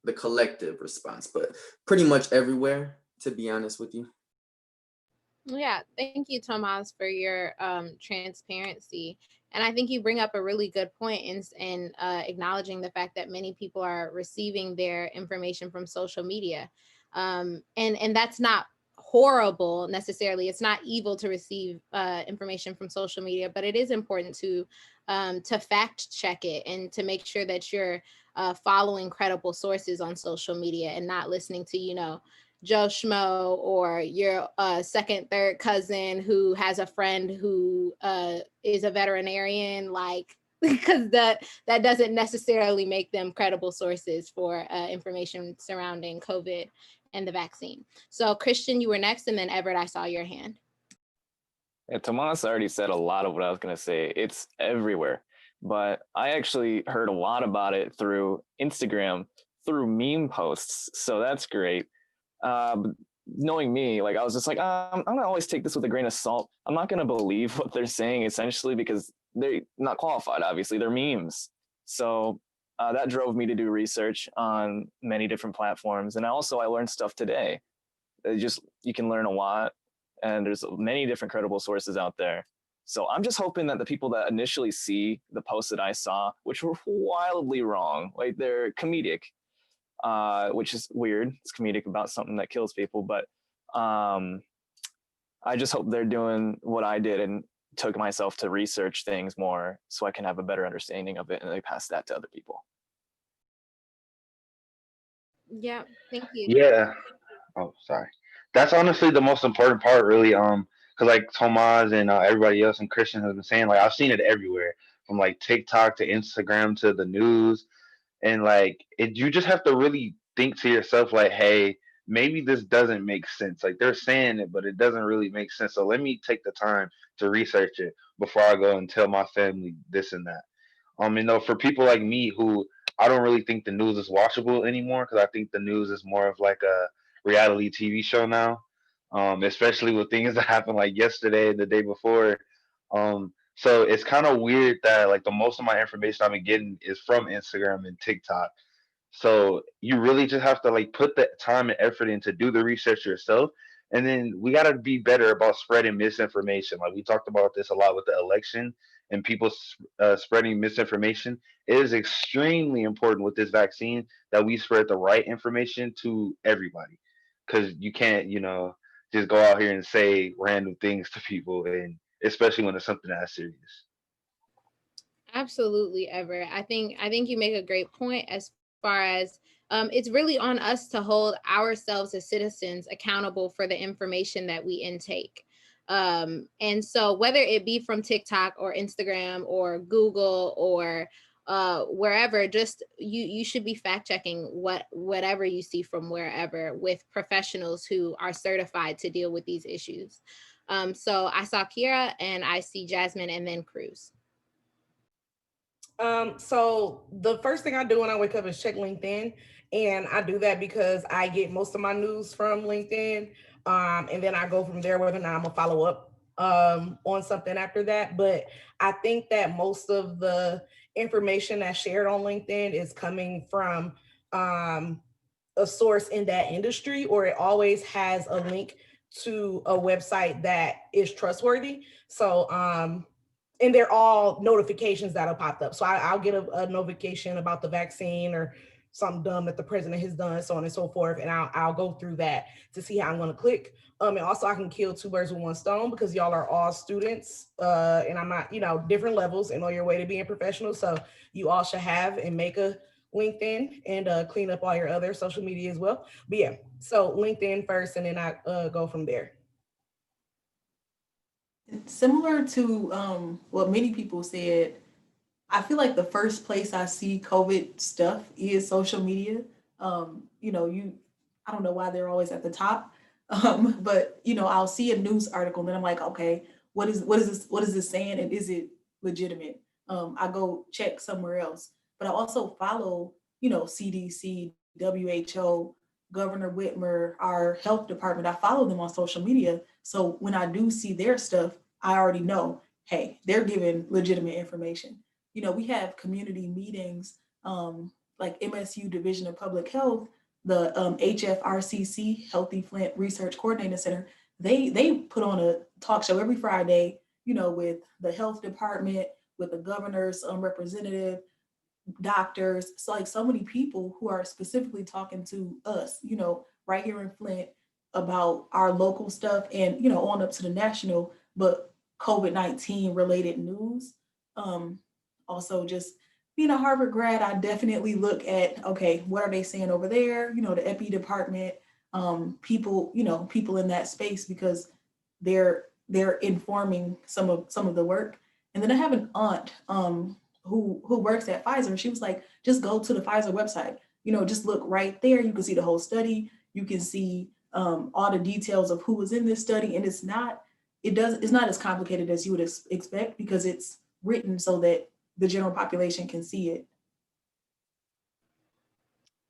the collective response, but pretty much everywhere, to be honest with you. Yeah, thank you, Tomas, for your transparency. And I think you bring up a really good point in acknowledging the fact that many people are receiving their information from social media. And that's not horrible necessarily. It's not evil to receive information from social media, but it is important to fact check it and to make sure that you're following credible sources on social media and not listening to, Joe Schmo or your second, third cousin who has a friend who is a veterinarian, like, because that doesn't necessarily make them credible sources for information surrounding COVID and the vaccine. So Christian, you were next, and then Everett, I saw your hand. Yeah, Tomas already said a lot of what I was going to say. It's everywhere. But I actually heard a lot about it through Instagram, through meme posts. So that's great. Knowing me, like, I was just like, I'm gonna always take this with a grain of salt. I'm not gonna believe what they're saying, essentially, because they're not qualified. Obviously, they're memes. So that drove me to do research on many different platforms, and I learned stuff today. You can learn a lot, and there's many different credible sources out there. So I'm just hoping that the people that initially see the posts that I saw, which were wildly wrong, like, they're comedic. Which is weird. It's comedic about something that kills people, but I just hope they're doing what I did and took myself to research things more so I can have a better understanding of it and they pass that to other people. Yeah, thank you. Yeah. Oh, sorry. That's honestly the most important part, really. Because like Tomas and everybody else and Christian has been saying, like I've seen it everywhere, from like TikTok to Instagram to the news, and like it. You just have to really think to yourself, like, hey, maybe this doesn't make sense. Like they're saying it, but it doesn't really make sense. So let me take the time to research it before I go and tell my family this and that. For people like me who I don't really think the news is watchable anymore because I think the news is more of like a reality TV show now. Especially with things that happened like yesterday and the day before. So it's kind of weird that like the most of my information I've been getting is from Instagram and TikTok. So you really just have to like put the time and effort in to do the research yourself. And then we got to be better about spreading misinformation. Like we talked about this a lot with the election and people spreading misinformation. It is extremely important with this vaccine that we spread the right information to everybody. Because you can't, just go out here and say random things to people, and especially when it's something that serious. Absolutely, Everett. I think you make a great point as far as it's really on us to hold ourselves as citizens accountable for the information that we intake. And so whether it be from TikTok or Instagram or Google or wherever, just you should be fact checking whatever you see from wherever with professionals who are certified to deal with these issues. So I saw Kira and I see Jasmine and then Cruz. So the first thing I do when I wake up is check LinkedIn, and I do that because I get most of my news from LinkedIn, and then I go from there whether or not I'm gonna follow up on something after that. But I think that most of the information that's shared on LinkedIn is coming from a source in that industry, or it always has a link to a website that is trustworthy. So and they're all notifications that'll pop up. So I'll get a notification about the vaccine or something dumb that the president has done, so on and so forth. And I'll go through that to see how I'm going to click. And also I can kill two birds with one stone because y'all are all students and I'm not, different levels and on your way to being professional. So you all should have and make a LinkedIn and clean up all your other social media as well. But yeah, so LinkedIn first and then I go from there. Similar to what many people said, I feel like the first place I see COVID stuff is social media. I don't know why they're always at the top, but I'll see a news article and then I'm like, okay, what is this saying, and is it legitimate? I go check somewhere else, but I also follow, CDC, WHO, Governor Whitmer, our health department. I follow them on social media, so when I do see their stuff, I already know, hey, they're giving legitimate information. We have community meetings, like MSU Division of Public Health, the HFRCC, Healthy Flint Research Coordinating Center. They put on a talk show every Friday, with the health department, with the governor's representative, doctors. So like so many people who are specifically talking to us, right here in Flint about our local stuff and, on up to the national, but COVID-19 related news. Also just being a Harvard grad, I definitely look at, okay, what are they saying over there? The epi department, people in that space, because they're informing some of the work. And then I have an aunt who works at Pfizer. She was like, just go to the Pfizer website, just look right there. You can see the whole study. You can see all the details of who was in this study. And it's not as complicated as you would expect, because it's written so that the general population can see it.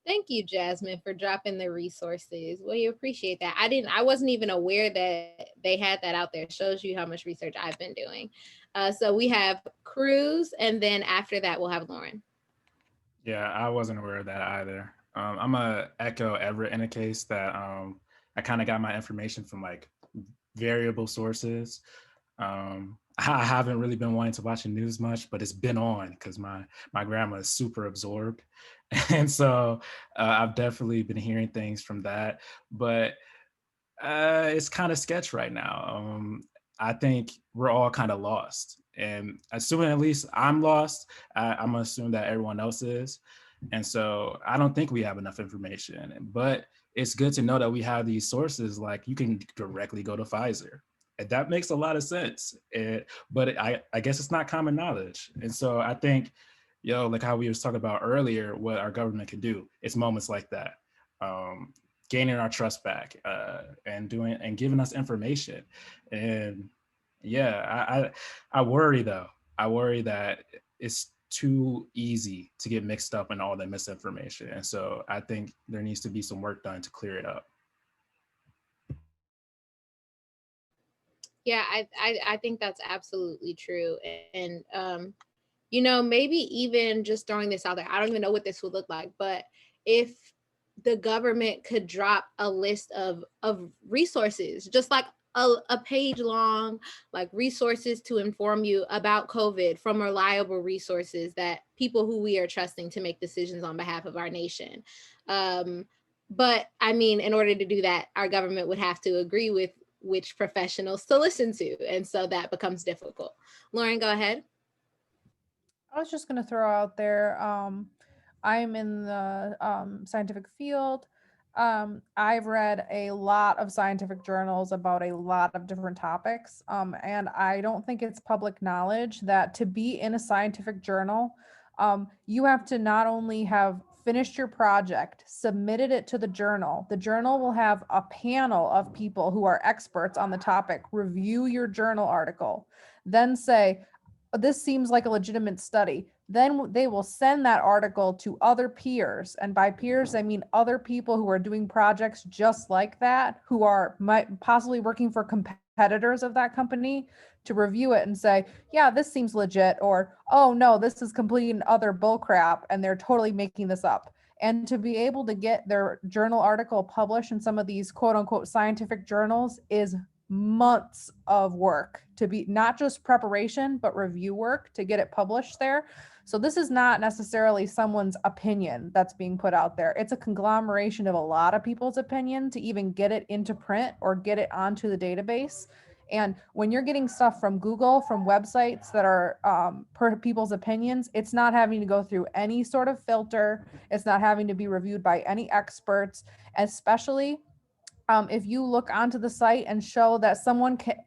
Thank you, Jasmine, for dropping the resources. We appreciate that. I wasn't even aware that they had that out there. Shows you how much research I've been doing. So we have Cruz, and then after that, we'll have Lauren. Yeah, I wasn't aware of that either. I'm gonna echo Everett in a case that I kind of got my information from like variable sources. I haven't really been wanting to watch the news much, but it's been on because my grandma is super absorbed. And so I've definitely been hearing things from that, but it's kind of sketch right now. I think we're all kind of lost, and assuming at least I'm lost, I'm gonna assume that everyone else is. And so I don't think we have enough information, but it's good to know that we have these sources, like you can directly go to Pfizer. And that makes a lot of sense. But I guess it's not common knowledge. And so I think, like how we was talking about earlier, what our government can do, it's moments like that. Gaining our trust back and giving us information. And yeah, I worry though. I worry that it's too easy to get mixed up in all that misinformation. And so I think there needs to be some work done to clear it up. Yeah, I think that's absolutely true. And maybe even just throwing this out there, I don't even know what this would look like, but if the government could drop a list of resources, just like a page long, like resources to inform you about COVID from reliable resources that people who we are trusting to make decisions on behalf of our nation. But I mean, in order to do that, our government would have to agree with which professionals to listen to. And so that becomes difficult. Lauren, go ahead. I was just going to throw out there, I'm in the scientific field. I've read a lot of scientific journals about a lot of different topics. And I don't think it's public knowledge that to be in a scientific journal, you have to not only have finished your project, submitted it to the journal will have a panel of people who are experts on the topic, review your journal article, then say, this seems like a legitimate study. Then they will send that article to other peers. And by peers, I mean other people who are doing projects just like that, who are possibly working for competitors of that company, to review it and say, yeah, this seems legit, or, oh no, this is complete and utter bullcrap, and they're totally making this up. And to be able to get their journal article published in some of these quote unquote scientific journals is months of work, to be not just preparation, but review work to get it published there. So this is not necessarily someone's opinion that's being put out there. It's a conglomeration of a lot of people's opinion to even get it into print or get it onto the database. And when you're getting stuff from Google, from websites that are per people's opinions, it's not having to go through any sort of filter. It's not having to be reviewed by any experts, especially if you look onto the site and show that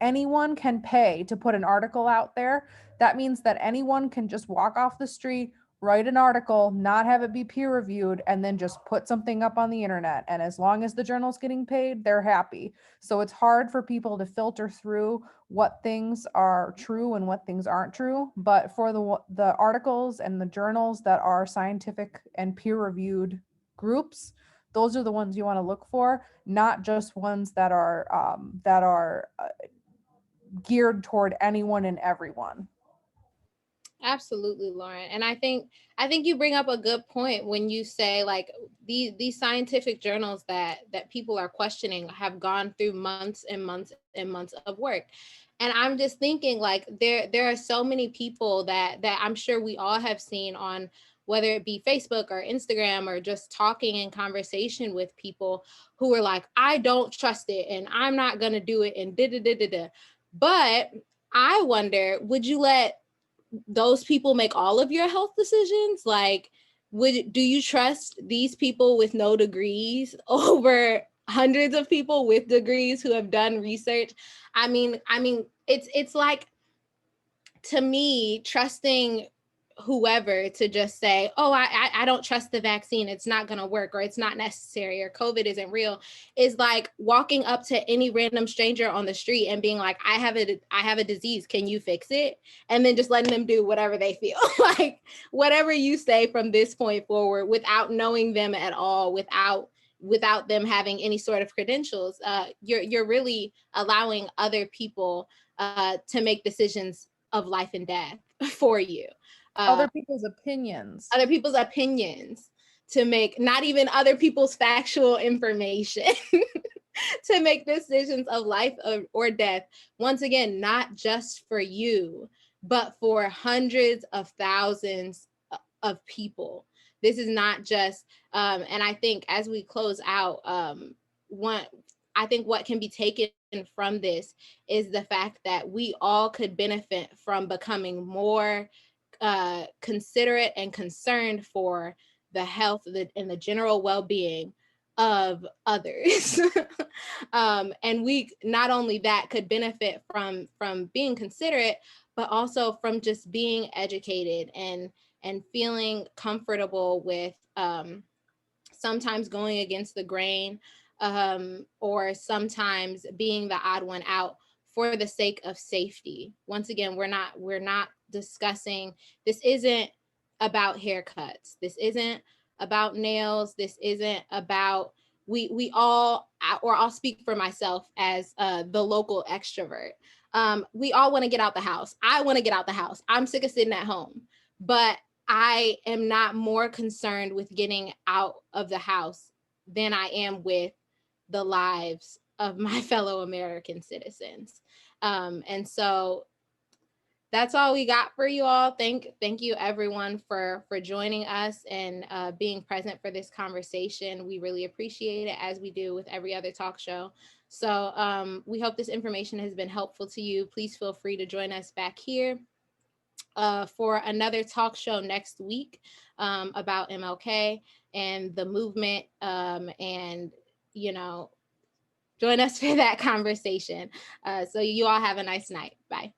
anyone can pay to put an article out there. That means that anyone can just walk off the street, write an article, not have it be peer reviewed, and then just put something up on the internet. And as long as the journal's getting paid, they're happy. So it's hard for people to filter through what things are true and what things aren't true. But for the articles and the journals that are scientific and peer reviewed groups, those are the ones you want to look for, not just ones that are geared toward anyone and everyone. Absolutely, Lauren. And I think you bring up a good point when you say like these scientific journals that people are questioning have gone through months and months and months of work. And I'm just thinking like there are so many people that I'm sure we all have seen on, whether it be Facebook or Instagram, or just talking in conversation with people who are like, I don't trust it and I'm not going to do it and da. But I wonder, would you let those people make all of your health decisions? Like, do you trust these people with no degrees over hundreds of people with degrees who have done research? I mean, it's like, to me, trusting whoever to just say, oh, I don't trust the vaccine, it's not going to work, or it's not necessary, or COVID isn't real, is like walking up to any random stranger on the street and being like, I have a disease, can you fix it? And then just letting them do whatever they feel. Like whatever you say from this point forward, without knowing them at all, without them having any sort of credentials, you're really allowing other people to make decisions of life and death for you. Other people's opinions To make, not even other people's factual information, to make decisions of life or death. Once again, not just for you, but for hundreds of thousands of people. This is not just, and I think as we close out, I think what can be taken from this is the fact that we all could benefit from becoming more considerate and concerned for the health and the general well-being of others. And we, not only that, could benefit from being considerate, but also from just being educated and feeling comfortable with sometimes going against the grain, or sometimes being the odd one out for the sake of safety. Once again, we're not discussing, this isn't about haircuts. This isn't about nails. This isn't about, we all, or I'll speak for myself as the local extrovert. We all want to get out the house. I want to get out the house. I'm sick of sitting at home, but I am not more concerned with getting out of the house than I am with the lives of my fellow American citizens. And so that's all we got for you all. Thank you everyone for joining us and being present for this conversation. We really appreciate it, as we do with every other talk show. So we hope this information has been helpful to you. Please feel free to join us back here for another talk show next week about MLK and the movement, and, you know, join us for that conversation. So you all have a nice night. Bye.